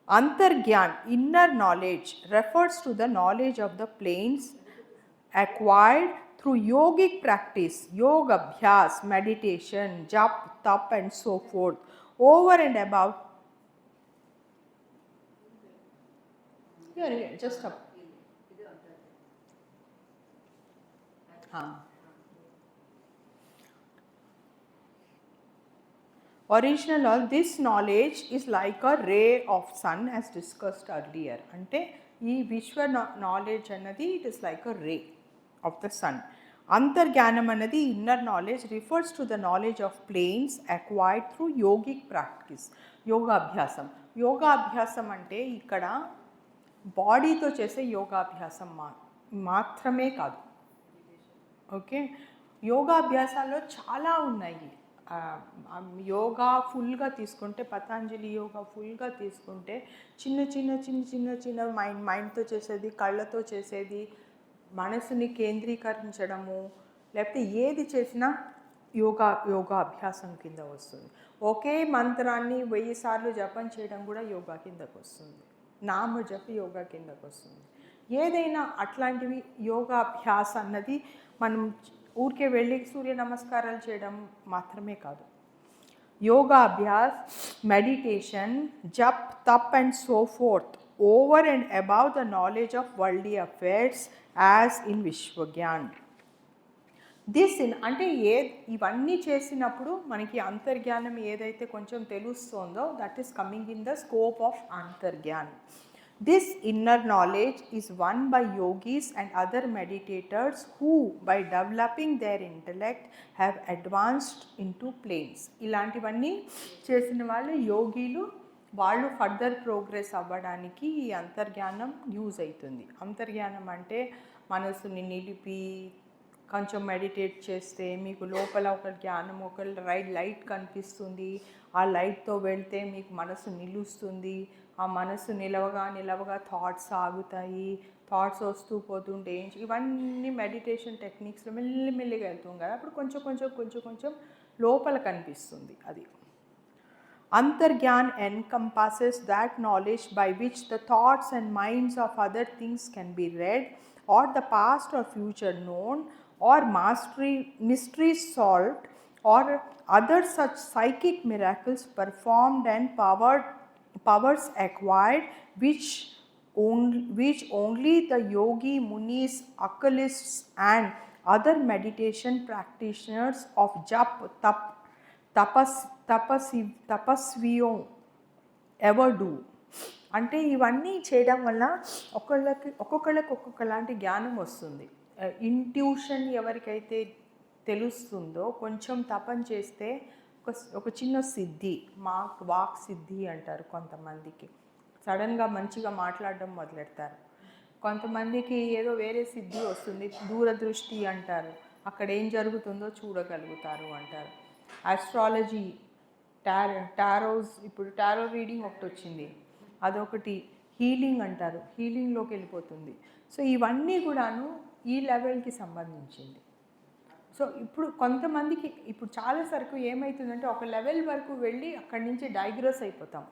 Antargyan, inner knowledge, refers to the knowledge of the planes acquired through yogic practice, yoga abhyas, meditation, jap, tap and so forth, over and above. Here, just up. Original, this knowledge is like a ray of sun as discussed earlier. Ante ee vishwa knowledge anadi, it is like a ray of the sun. Antargyanam anadi, inner knowledge, refers to the knowledge of planes acquired through yogic practice, yoga abhyasam. Yoga abhyasam ante ikkada బాడీతో చేసే యోగాభ్యాసం మాత్రమే కాదు. Okay. యోగాభ్యాసాల్లో చాలా ఉన్నాయి. యోగా ఫుల్గా తీసుకుంటే, పతంజలి యోగా ఫుల్గా తీసుకుంటే చిన్న మైండ్తో చేసేది, కళ్ళతో చేసేది, మనసుని కేంద్రీకరించడము, లేకపోతే ఏది చేసినా యోగాభ్యాసం కింద వస్తుంది. ఒకే మంత్రాన్ని 1000 సార్లు జపం చేయడం కూడా యోగా కిందకు వస్తుంది. నామ జప యోగా కిందకు వస్తుంది. ఏదైనా అట్లాంటివి యోగాభ్యాస అన్నది మనం ఊరికే వెళ్ళి సూర్య నమస్కారాలు చేయడం మాత్రమే కాదు. योगाभ्यास, meditation, jap, tap and so forth over and above the knowledge of worldly affairs as in Vishwagyan. This అంటే ఇవన్నీ చేసినప్పుడు మనకి అంతర్జ్ఞానం ఏదైతే కొంచెం తెలుస్తుందో that is coming in the scope of Antargyan. This inner knowledge is one by yogis and other meditators who by developing their intellect have advanced into planes. ఇలాంటివన్నీ చేసిన వాళ్ళు యోగీలు, వాళ్ళు ఫర్దర్ ప్రోగ్రెస్ అవ్వడానికి ఈ అంతర్జ్ఞానం యూజ్ అవుతుంది. అంతర్జ్ఞానం అంటే మనసుని నిలిపి కొంచెం మెడిటేట్ చేస్తే మీకు లోపల ఒక జ్ఞానం, ఒక లైట్ కనిపిస్తుంది. ఆ లైట్తో వెళ్తే మీకు మనసు నిలుస్తుంది. ఆ మనసు నిలవగా థాట్స్ ఆగుతాయి. థాట్స్ వస్తూ పోతుంటే ఇవన్నీ మెడిటేషన్ టెక్నిక్స్లో మెల్లిమెల్లిగా వెళ్తుంది కదా, అప్పుడు కొంచెం లోపల కనిపిస్తుంది అది. Antargyan encompasses that knowledge by which the thoughts and minds of other things can be read, or the past or future known, or mysteries solved, or other such psychic miracles performed and powers acquired, which only the yogi, munis, occultists and other meditation practitioners of jap, తపస్వియో ever do. అంటే ఇవన్నీ చేయడం వల్ల ఒక్కొక్కళ్ళకి ఒక్కొక్కలాంటి జ్ఞానం వస్తుంది. Intuition ఎవరికైతే తెలుస్తుందో కొంచెం తపం చేస్తే ఒక చిన్న సిద్ధి, వాక్ సిద్ధి అంటారు కొంతమందికి. సడన్గా మంచిగా మాట్లాడడం మొదలెడతారు. కొంతమందికి ఏదో వేరే సిద్ధి వస్తుంది, దూరదృష్టి అంటారు, అక్కడ ఏం జరుగుతుందో చూడగలుగుతారు అంటారు. ఆస్ట్రాలజీ, టారోస్, ఇప్పుడు టారో రీడింగ్ ఒకటి వచ్చింది, అదొకటి. హీలింగ్ అంటారు, హీలింగ్లోకి వెళ్ళిపోతుంది. సో ఇవన్నీ కూడాను ఈ లెవెల్కి సంబంధించింది. సో ఇప్పుడు కొంతమందికి ఇప్పుడు చాలా సరుకు ఏమవుతుందంటే ఒక లెవెల్ వరకు వెళ్ళి అక్కడి నుంచి డైగ్రెస్ అయిపోతాం.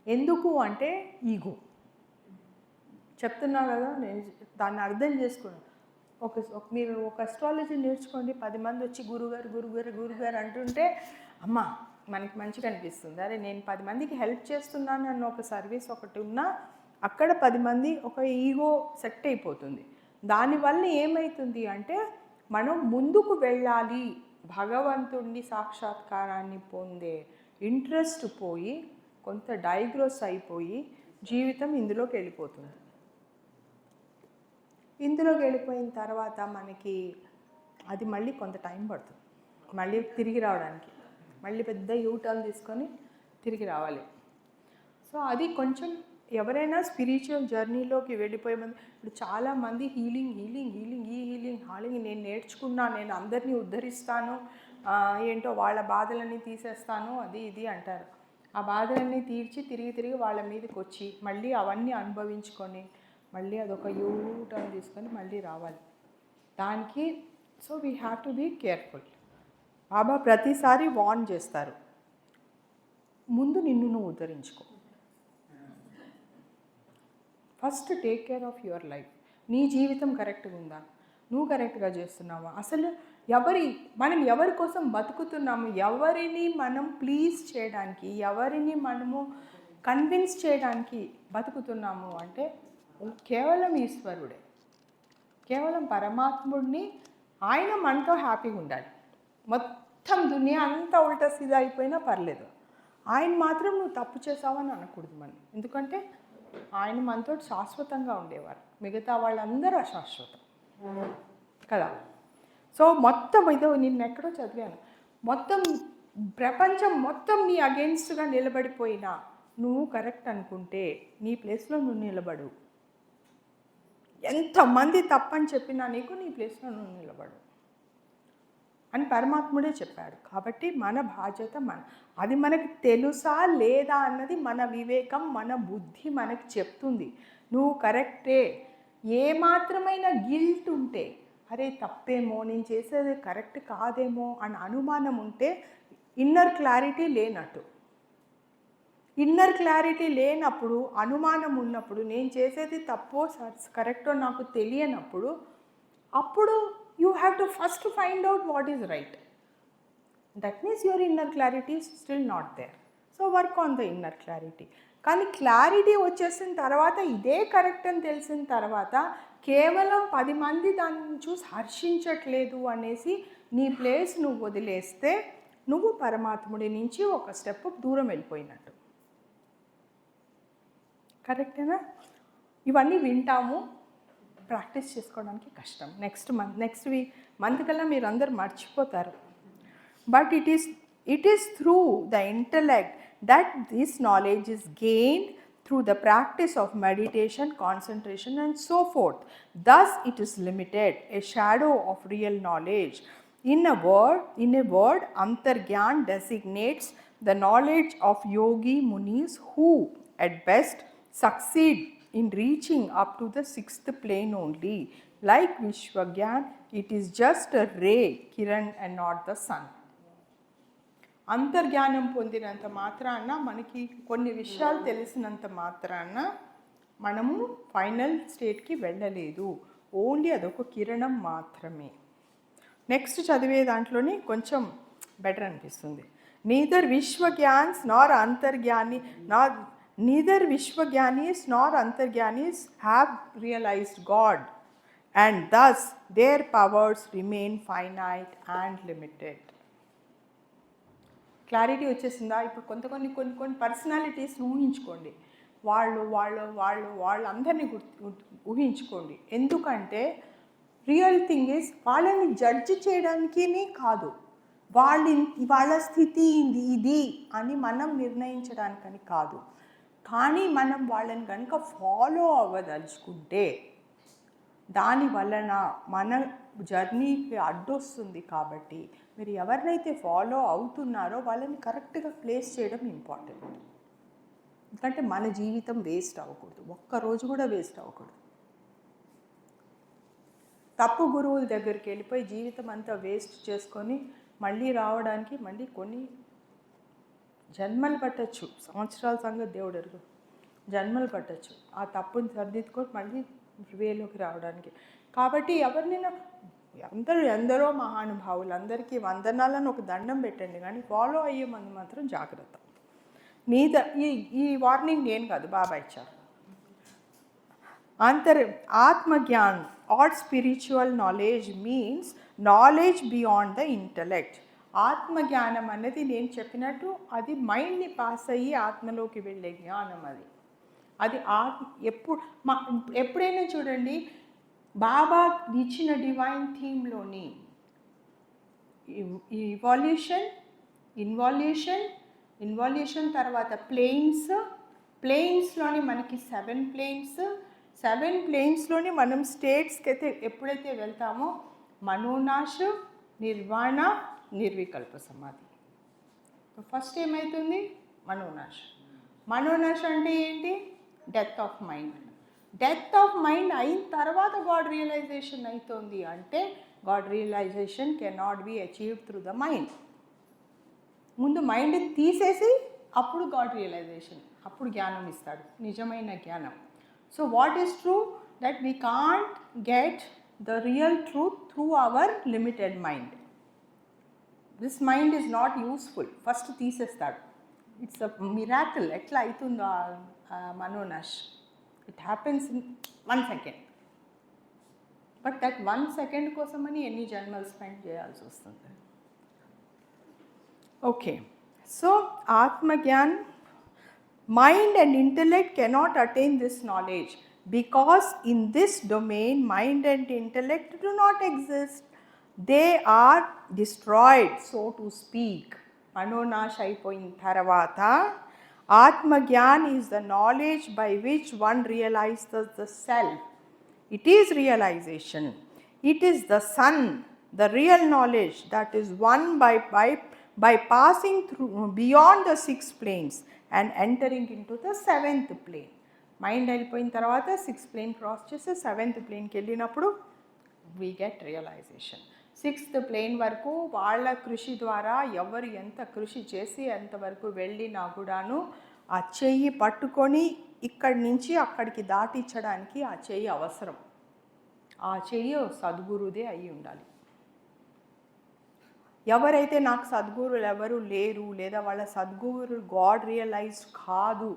ఎందుకు అంటే ఈగో. చెప్తున్నా కదా, నేను దాన్ని అర్థం చేసుకున్నాను. మీరు ఒక అస్ట్రాలజీ నేర్చుకోండి, 10 మంది వచ్చి గురుగారు అంటుంటే అమ్మ మనకి మంచిగా అనిపిస్తుంది. అరే నేను 10 మందికి హెల్ప్ చేస్తున్నాను అన్న ఒక సర్వీస్ ఒకటి ఉన్నా అక్కడ 10 మంది ఒక ఈగో సెట్ అయిపోతుంది. దానివల్ల ఏమవుతుంది అంటే మనం ముందుకు వెళ్ళాలి, భగవంతుడిని సాక్షాత్కారాన్ని పొందే ఇంట్రెస్ట్ పోయి కొంత డైగ్రోస్ అయిపోయి జీవితం ఇందులోకి వెళ్ళిపోతుంది. ఇందులోకి వెళ్ళిపోయిన తర్వాత మనకి అది మళ్ళీ కొంత టైం పడుతుంది మళ్ళీ తిరిగి రావడానికి. మళ్ళీ పెద్ద యూటర్న్ తీసుకొని తిరిగి రావాలి. సో అది కొంచెం ఎవరైనా స్పిరిచువల్ జర్నీలోకి వెళ్ళిపోయే ముందు, ఇప్పుడు చాలామంది హీలింగ్ నేను నేర్చుకున్నా, నేను అందరినీ ఉద్ధరిస్తాను, ఏంటో వాళ్ళ బాధలన్నీ తీసేస్తాను, అది ఇది అంటారు. ఆ బాధలన్నీ తీర్చి తిరిగి వాళ్ళ మీదకి వచ్చి మళ్ళీ అవన్నీ అనుభవించుకొని మళ్ళీ అదొక యూటర్న్ తీసుకొని మళ్ళీ రావాలి దానికి. So we have to be careful. Baba ప్రతిసారి వార్న్ చేస్తారు, ముందు నిన్ను నువ్వు ఉద్ధరించుకో. First take care of your life. నీ జీవితం కరెక్ట్గా ఉందా, నువ్వు కరెక్ట్గా చేస్తున్నావా, అసలు మనం ఎవరి కోసం బతుకుతున్నాము, ఎవరిని మనం ప్లీజ్ చేయడానికి, ఎవరిని మనము కన్విన్స్ చేయడానికి బతుకుతున్నాము అంటే కేవలం ఈశ్వరుడే, కేవలం పరమాత్ముడిని. ఆయన మనతో హ్యాపీగా ఉండాలి. మొత్తం దునియా అంతా ఉల్టా సీదా అయిపోయినా పర్లేదు, ఆయన మాత్రం నువ్వు తప్పు చేసావని అనకూడదు మనం. ఎందుకంటే ఆయన మనతో శాశ్వతంగా ఉండేవారు, మిగతా వాళ్ళందరూ అశాశ్వతం కదా. సో మొత్తం ఇదో నిన్న ఎక్కడో చదివాను, మొత్తం ప్రపంచం మొత్తం నీ అగెన్స్ట్గా నిలబడిపోయినా నువ్వు కరెక్ట్ అనుకుంటే నీ ప్లేస్లో నువ్వు నిలబడు. ఎంతమంది తప్పని చెప్పినా నీకు నీ ప్లేస్లో నువ్వు నిలబడు అని పరమాత్ముడే చెప్పాడు. కాబట్టి మన బాధ్యత అది మనకి తెలుసా లేదా అన్నది మన వివేకం, మన బుద్ధి మనకి చెప్తుంది. నువ్వు కరెక్టే. ఏ మాత్రమైన గిల్ట్ ఉంటే అరే తప్పేమో, నేను చేసేది కరెక్ట్ కాదేమో అని అనుమానం ఉంటే ఇన్నర్ క్లారిటీ లేనట్టు. ఇన్నర్ క్లారిటీ లేనప్పుడు, అనుమానం ఉన్నప్పుడు, నేను చేసేది తప్పో కరెక్టో నాకు తెలియనప్పుడు, అప్పుడు you have to first find out what is right. That means your inner clarity is still not there. So work on the inner clarity. కానీ క్లారిటీ వచ్చేసిన తర్వాత, ఇదే కరెక్ట్ అని తెలిసిన తర్వాత, కేవలం 10 మంది దాన్ని చూసి హర్షించట్లేదు అనేసి నీ ప్లేస్ నువ్వు వదిలేస్తే నువ్వు పరమాత్ముడి నుంచి ఒక స్టెప్ దూరం వెళ్ళిపోయినట్టు. కరెక్టేనా? ఇవన్నీ వింటాము, ప్రాక్టీస్ చేసుకోవడానికి కష్టం. నెక్స్ట్ మంత్ కల్లా మీరు అందరు మర్చిపోతారు. But it is through the intellect that this knowledge is gained through the practice of meditation, concentration and so forth. Thus it is limited, a shadow of real knowledge. In a word, Antargyan designates the knowledge of yogi munis who at best succeed in reaching up to the 6th plane only. Like Vishwagyan, it is just a ray, kiran and not the sun. అంతర్జ్ఞానం పొందినంత మాత్రాన, మనకి కొన్ని విషయాలు తెలిసినంత మాత్రాన మనము final స్టేట్కి వెళ్ళలేదు. Only అదొక కిరణం మాత్రమే. నెక్స్ట్ చదివే దాంట్లోని కొంచెం బెటర్ అనిపిస్తుంది. Neither Vishwagyans nor Antargyanis have realised God and thus their powers remain finite and limited. Clarity వచ్చేసిందా? ఇప్పుడు కొన్ని పర్సనాలిటీస్ ఊహించుకోండి. వాళ్ళు అందరినీ ఊహించుకోండి. ఎందుకంటే రియల్ థింగ్ ఈజ్, వాళ్ళని జడ్జి చేయడానికి కాదు, వాళ్ళ స్థితి ఇది అని మనం నిర్ణయించడానికని కాదు. కానీ మనం వాళ్ళని కనుక ఫాలో అవ్వదలుచుకుంటే దాని వలన మన జర్నీకి అడ్డొస్తుంది. కాబట్టి మీరు ఎవరినైతే ఫాలో అవుతున్నారో వాళ్ళని కరెక్ట్గా ప్లేస్ చేయడం ఇంపార్టెంట్. ఎందుకంటే మన జీవితం వేస్ట్ అవ్వకూడదు, ఒక్కరోజు కూడా వేస్ట్ అవ్వకూడదు. తప్పు గురువుల దగ్గరికి వెళ్ళిపోయి జీవితం అంతా వేస్ట్ చేసుకొని మళ్ళీ రావడానికి మళ్ళీ కొన్ని జన్మలు పట్టచ్చు, సంవత్సరాల సంగతి దేవుడు ఎరుగు, జన్మలు పట్టచ్చు ఆ తప్పుని సరిదిద్దుకొని మళ్ళీ వేలోకి రావడానికి. కాబట్టి ఎవరినైనా ఎందరో మహానుభావులు అందరికీ వందనాలను ఒక దండం పెట్టండి, కానీ ఫాలో అయ్యే మంది మాత్రం జాగ్రత్త. ఈ వార్నింగ్ నేను కాదు, బాబా ఇచ్చారు. Atmagyan or spiritual knowledge means knowledge beyond the intellect. ఆత్మజ్ఞానం అనేది నేను చెప్పినట్టు అది మైండ్ని పాస్ అయ్యి ఆత్మలోకి వెళ్ళే జ్ఞానం. అది ఎప్పుడైనా చూడండి, బాబా ఇచ్చిన డివైన్ థీమ్లోని ఇన్వాల్యూషన్ తర్వాత ప్లేన్స్లోని మనకి 7 ప్లేన్స్లోని మనం స్టేట్స్కి అయితే ఎప్పుడైతే వెళ్తామో మనోనాశ్, నిర్వాణ, నిర్వికల్ప సమాధి. ఫస్ట్ ఏమవుతుంది? మనోనాశ్ అంటే ఏంటి? డెత్ ఆఫ్ మైండ్ అయిన తర్వాత గాడ్ రియలైజేషన్ అవుతుంది. అంటే god realization cannot be achieved through the mind. ముందు మైండ్ తీసేసి అప్పుడు గాడ్ రియలైజేషన్, అప్పుడు జ్ఞానం ఇస్తాడు, నిజమైన జ్ఞానం. So what is true? That we can't get the real truth through our limited mind. This mind is not useful. First తీసేస్తాడు. It's a miracle. ఎట్లా అవుతుందో మనోనాశ్, it happens in 1 second. But that 1 second కోసమని ఎన్ని జన్మలు spend చేయాల్సి వస్తుంది. Okay, so ఆత్మజ్ఞాన్, mind and intellect cannot attain this knowledge because in this domain mind and intellect do not exist. They are destroyed, so to speak. Manonash అయిపోయిన తర్వాత ఆత్మజ్ఞాన్ is the knowledge by which one realizes the self. It is realization. It is the sun, the real knowledge that is won by passing through beyond the 6 planes and entering into the 7th plane. Mind వెళ్ళిపోయిన తర్వాత 6th plane cross చేసి 7th planeకి వెళ్ళినప్పుడు we get realisation. 6th plane వరకు వాళ్ళ కృషి ద్వారా ఎవరు ఎంత కృషి చేసి ఎంతవరకు వెళ్ళినా కూడాను ఆ చెయ్యి పట్టుకొని ఇక్కడి నుంచి అక్కడికి దాటించడానికి ఆ చెయ్యి అవసరం. ఆ చెయ్యి సద్గురుదే అయి ఉండాలి. ఎవరైతే నాకు సద్గురులు ఎవరు లేరు లేదా వాళ్ళ సద్గురు గాడ్ రియలైజ్డ్ కాదు,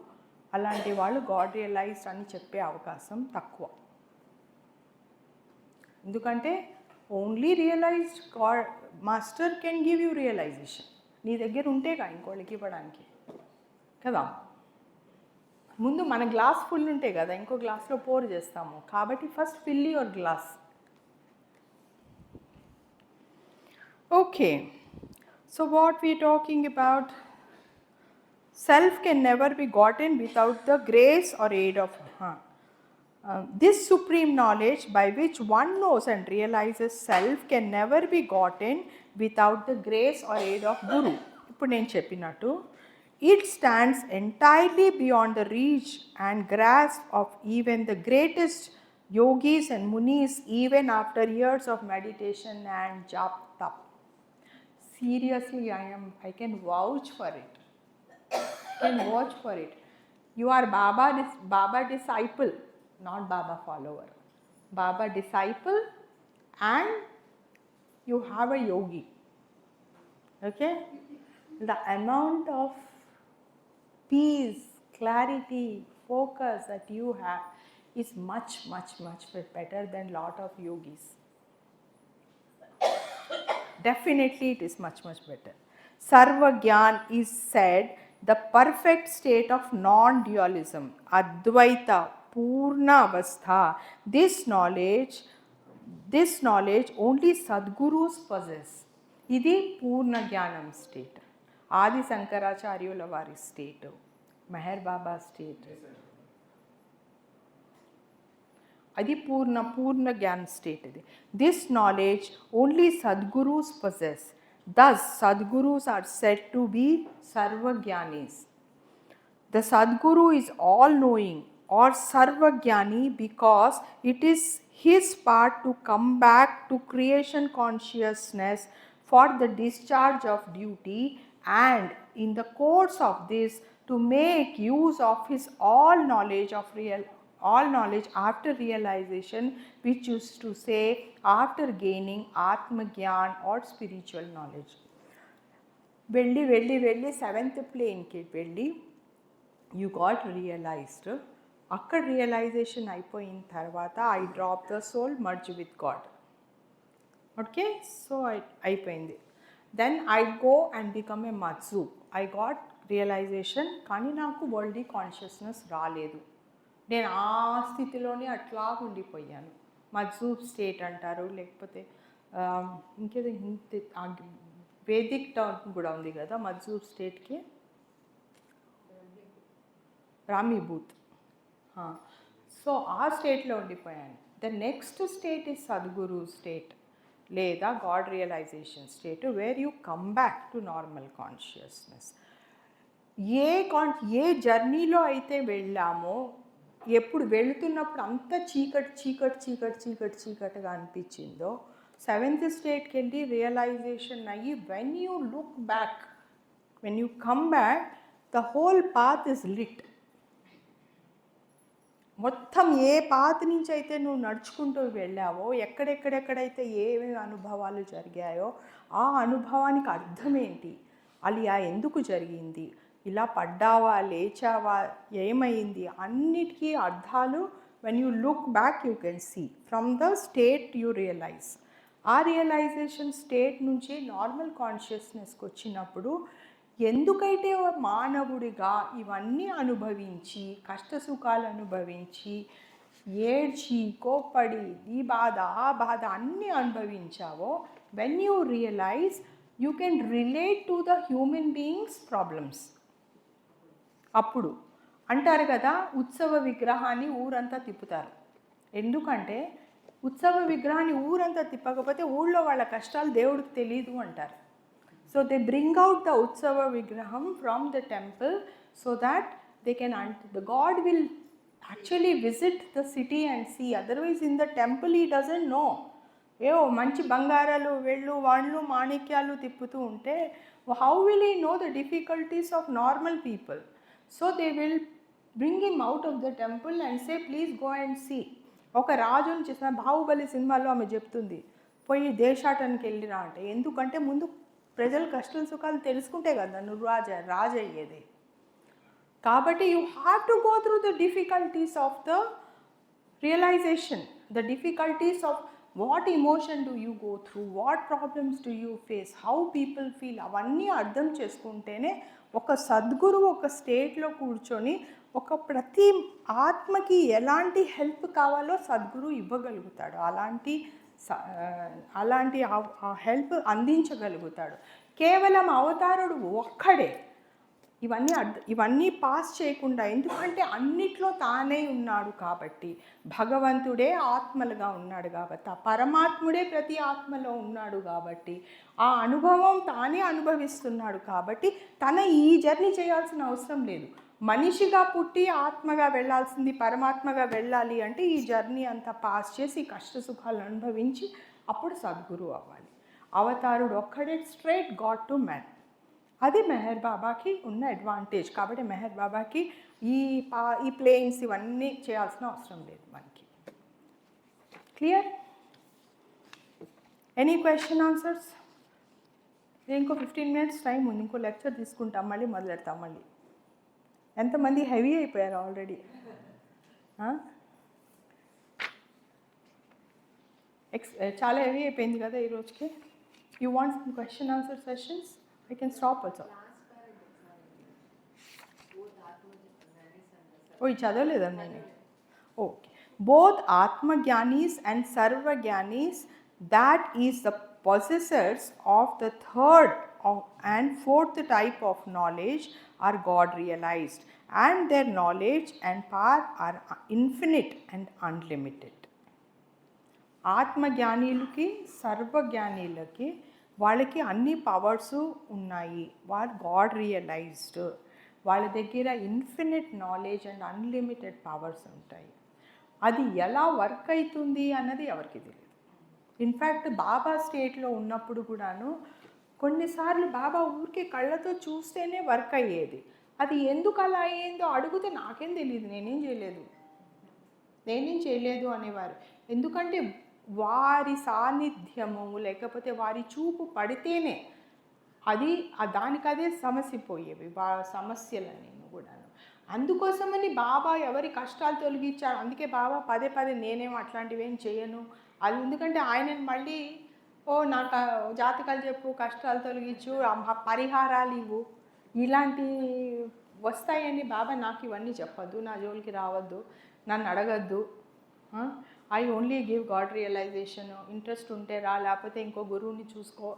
అలాంటి వాళ్ళు గాడ్ రియలైజ్డ్ అని చెప్పే అవకాశం తక్కువ. ఎందుకంటే only realised God master can give you realisation. నీ దగ్గర ఉంటేగా ఇంకోళ్ళకి ఇవ్వడానికి కదా. ముందు మన గ్లాస్ ఫుల్ ఉంటే కదా ఇంకో గ్లాస్లో పోర్ చేస్తాము. కాబట్టి first fill your glass. Okay, so what we are talking about, self can never be gotten without the grace or aid of this supreme knowledge by which one knows and realizes self can never be gotten without the grace or aid of Guru. ఇప్పుడు నేను చెప్పినట్టు it stands entirely beyond the reach and grasp of even the greatest yogis and munis, even after years of meditation and jap tap. Seriously, I can vouch for it. You are Baba disciple, not Baba follower. Baba disciple and you have a yogi. Okay? The amount of peace, clarity, focus that you have is much, much, much better than lot of yogis. Definitely it is much, much better. Sarva Gyan is said the perfect state of non-dualism, Advaita, Purna Avastha. This knowledge only Sadgurus possess. Idi Purna Gyanam state. Adi Sankaracharya vari state. Meher Baba state. Adi Purna Gyan state. This knowledge only Sadgurus possess. Thus, Sadgurus are said to be Sarvagyanis. The Sadguru is all-knowing or Sarvagyani because it is his part to come back to creation consciousness for the discharge of duty, and in the course of this to make use of his all knowledge after realization, which is to say after gaining Atma Gyan or spiritual knowledge. Velli 7th plane ki velli you got realized. Akkad realization అయిపోయిన తర్వాత I drop the soul, merge with God. Okay, so అయిపోయింది. Then I go and become a Majzub. I got realization కానీ నాకు worldly consciousness రాలేదు. నేను ఆ స్థితిలోనే అట్లా ఉండిపోయాను. మజ్జూబ్ స్టేట్ అంటారు, లేకపోతే ఇంకేదో వేదిక్ టర్మ్ కూడా ఉంది కదా మజ్జూబ్ స్టేట్కి, రామీభూత్. సో ఆ స్టేట్లో ఉండిపోయాను. ద నెక్స్ట్ స్టేట్ ఈజ్ సద్గురు స్టేట్ లేదా god realization state, where you come back to normal consciousness. ఏ జర్నీలో అయితే వెళ్ళామో, ఎప్పుడు వెళుతున్నప్పుడు అంత చీకటిగా అనిపించిందో, 7th స్టేట్కి వెళ్ళి రియలైజేషన్ అయ్యి when you look back, when you come back, the whole path is lit. మొత్తం ఏ పాత్ నుంచి అయితే నువ్వు నడుచుకుంటూ వెళ్ళావో, ఎక్కడెక్కడైతే ఏమేమి అనుభవాలు జరిగాయో ఆ అనుభవానికి అర్థం ఏంటి, అలియా ఎందుకు జరిగింది, ఇలా పడ్డావా లేచావా ఏమైంది, అన్నిటికీ అర్థాలు when you look back you can see from the state you realise. ఆ రియలైజేషన్ స్టేట్ నుంచి నార్మల్ కాన్షియస్నెస్కి వచ్చినప్పుడు ఎందుకైతే మానవుడిగా ఇవన్నీ అనుభవించి కష్టసుఖాలు అనుభవించి ఏడ్చి కోప్పడి ఈ బాధ ఆ బాధ అన్నీ అనుభవించావో, when you realize you can relate to the human beings problems. అప్పుడు అంటారు కదా, ఉత్సవ విగ్రహాన్ని ఊరంతా తిప్పుతారు. ఎందుకంటే ఉత్సవ విగ్రహాన్ని ఊరంతా తిప్పకపోతే ఊళ్ళో వాళ్ళ కష్టాలు దేవుడికి తెలియదు అంటారు. So they bring out the utsava vigraham from the temple so that they can the God will actually visit the city and see. Otherwise in the temple he doesn't know. ఏవో మంచి బంగారాలు వెళ్ళు వాళ్ళు మాణిక్యాలు తిప్పుతూ ఉంటే how will he know the difficulties of normal people? So they will bring him out of the temple and say please go and see. ఒక రాజుని చేసిన బాహుబలి సినిమాలో ఆమె చెప్తుంది పోయి దేశాటానికి వెళ్ళినా అంటే, ఎందుకంటే ముందు ప్రజల కష్టాలు సుఖాలు తెలుసుకుంటే కదా నువ్వు రాజు అయ్యేది. కాబట్టి you have to go through the difficulties of the realisation, the difficulties of what emotion do you go through, what problems do you face, how people feel, అవన్నీ అర్థం చేసుకుంటేనే ఒక సద్గురువు ఒక స్టేట్లో కూర్చొని ఒక ప్రతి ఆత్మకి ఎలాంటి హెల్ప్ కావాలో సద్గురు ఇవ్వగలుగుతాడు, అలాంటి హెల్ప్ అందించగలుగుతాడు. కేవలం అవతారుడు ఒక్కడే ఇవన్నీ పాస్ చేయకుండా, ఎందుకంటే అన్నిట్లో తానే ఉన్నాడు కాబట్టి, భగవంతుడే ఆత్మలుగా ఉన్నాడు కాబట్టి, ఆ పరమాత్ముడే ప్రతి ఆత్మలో ఉన్నాడు కాబట్టి, ఆ అనుభవం తానే అనుభవిస్తున్నాడు కాబట్టి తన ఈ జర్నీ చేయాల్సిన అవసరం లేదు. మనిషిగా పుట్టి ఆత్మగా వెళ్ళాల్సింది పరమాత్మగా వెళ్ళాలి అంటే ఈ జర్నీ అంతా పాస్ చేసి కష్ట సుఖాలు అనుభవించి అప్పుడు సద్గురు అవ్వాలి. అవతారుడు ఒక్కడే స్ట్రైట్ గాడ్ టు మ్యాన్. అది మెహర్ బాబాకి ఉన్న అడ్వాంటేజ్. కాబట్టి మెహర్ బాబాకి ఈ ప్లేయింగ్స్ ఇవన్నీ చేయాల్సిన అవసరం లేదు మనకి. క్లియర్? Any question answers? ఇంకో 15 minutes టైం ఉంది, ఇంకో లెక్చర్ తీసుకుంటాం, మళ్ళీ మొదలెడతాం. మళ్ళీ ఎంతమంది హెవీ అయిపోయారు ఆల్రెడీ? చాలా హెవీ అయిపోయింది కదా ఈరోజుకి. You want some question answer sessions? I can stop also. ఓ చదవలేదా నేను? ఓకే. బోత్ ఆత్మజ్ఞానీస్ అండ్ సర్వజ్ఞానీస్, that is the possessors of the third and fourth type of knowledge are God realized, and their knowledge and power are infinite and unlimited. ఆత్మజ్ఞానీలకి సర్వజ్ఞానీలకి వాళ్ళకి అన్ని powers ఉన్నాయి, వాళ్ళు God realised, వాళ్ళ దగ్గర infinite knowledge and unlimited powers ఉంటాయి. అది ఎలా work అవుతుంది అన్నది ఎవరికి తెలియదు. ఇన్ఫ్యాక్ట్ బాబా స్టేట్లో ఉన్నప్పుడు కూడాను కొన్నిసార్లు బాబా ఊరికే కళ్ళతో చూస్తేనే వర్క్ అయ్యేది. అది ఎందుకు అలా అయ్యేందో అడిగితే నాకేం తెలియదు, నేనేం చేయలేదు అనేవారు. ఎందుకంటే వారి సాన్నిధ్యము లేకపోతే వారి చూపు పడితేనే అది దానికదే సమస్య పోయేవి సమస్యలని కూడాను. అందుకోసమని బాబా ఎవరి కష్టాలు తొలగించారు. అందుకే బాబా పదే నేనేమో అట్లాంటివి ఏం చేయను అది, ఎందుకంటే ఆయనను మళ్ళీ నాకు జాతకాలు చెప్పు, కష్టాలు తొలగించు, పరిహారాలు ఇవ్వు, ఇలాంటి వస్తాయని బాబా నాకు ఇవన్నీ చెప్పొద్దు, నా జోలికి రావద్దు, నన్ను అడగద్దు, I only give god realization, interest ఉంటే రా, లేకపోతే ఇంకో గురువుని చూసుకో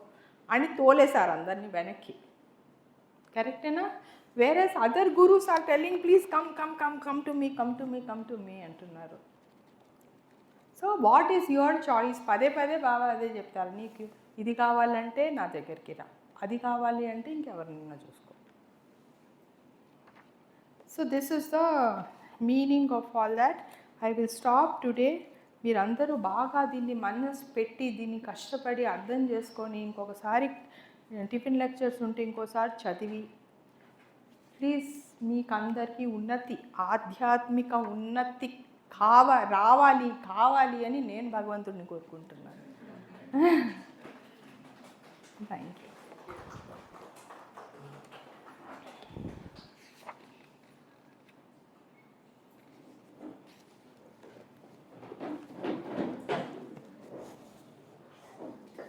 అని తోలేశారు అందరినీ వెనక్కి. కరెక్టేనా? Whereas other gurus are telling please come to me అంటున్నారు. So what is your choice? పదే బాబా అదే చెప్తారు, నీకు ఇది కావాలంటే నా దగ్గరికి రా, అది కావాలి అంటే ఇంకెవరినైనా చూసుకో. So this is the meaning of all that. I will stop today. మీరందరూ బాగా దీన్ని మనసు పెట్టి దీన్ని కష్టపడి అర్థం చేసుకొని ఇంకొకసారి టిఫిన్ లెక్చర్స్ ఉంటే ఇంకోసారి చదివి ప్లీజ్ మీకందరికీ ఉన్నతి, ఆధ్యాత్మిక ఉన్నతి రావాలి అని నేను భగవంతుడిని కోరుకుంటున్నాను. Thank you.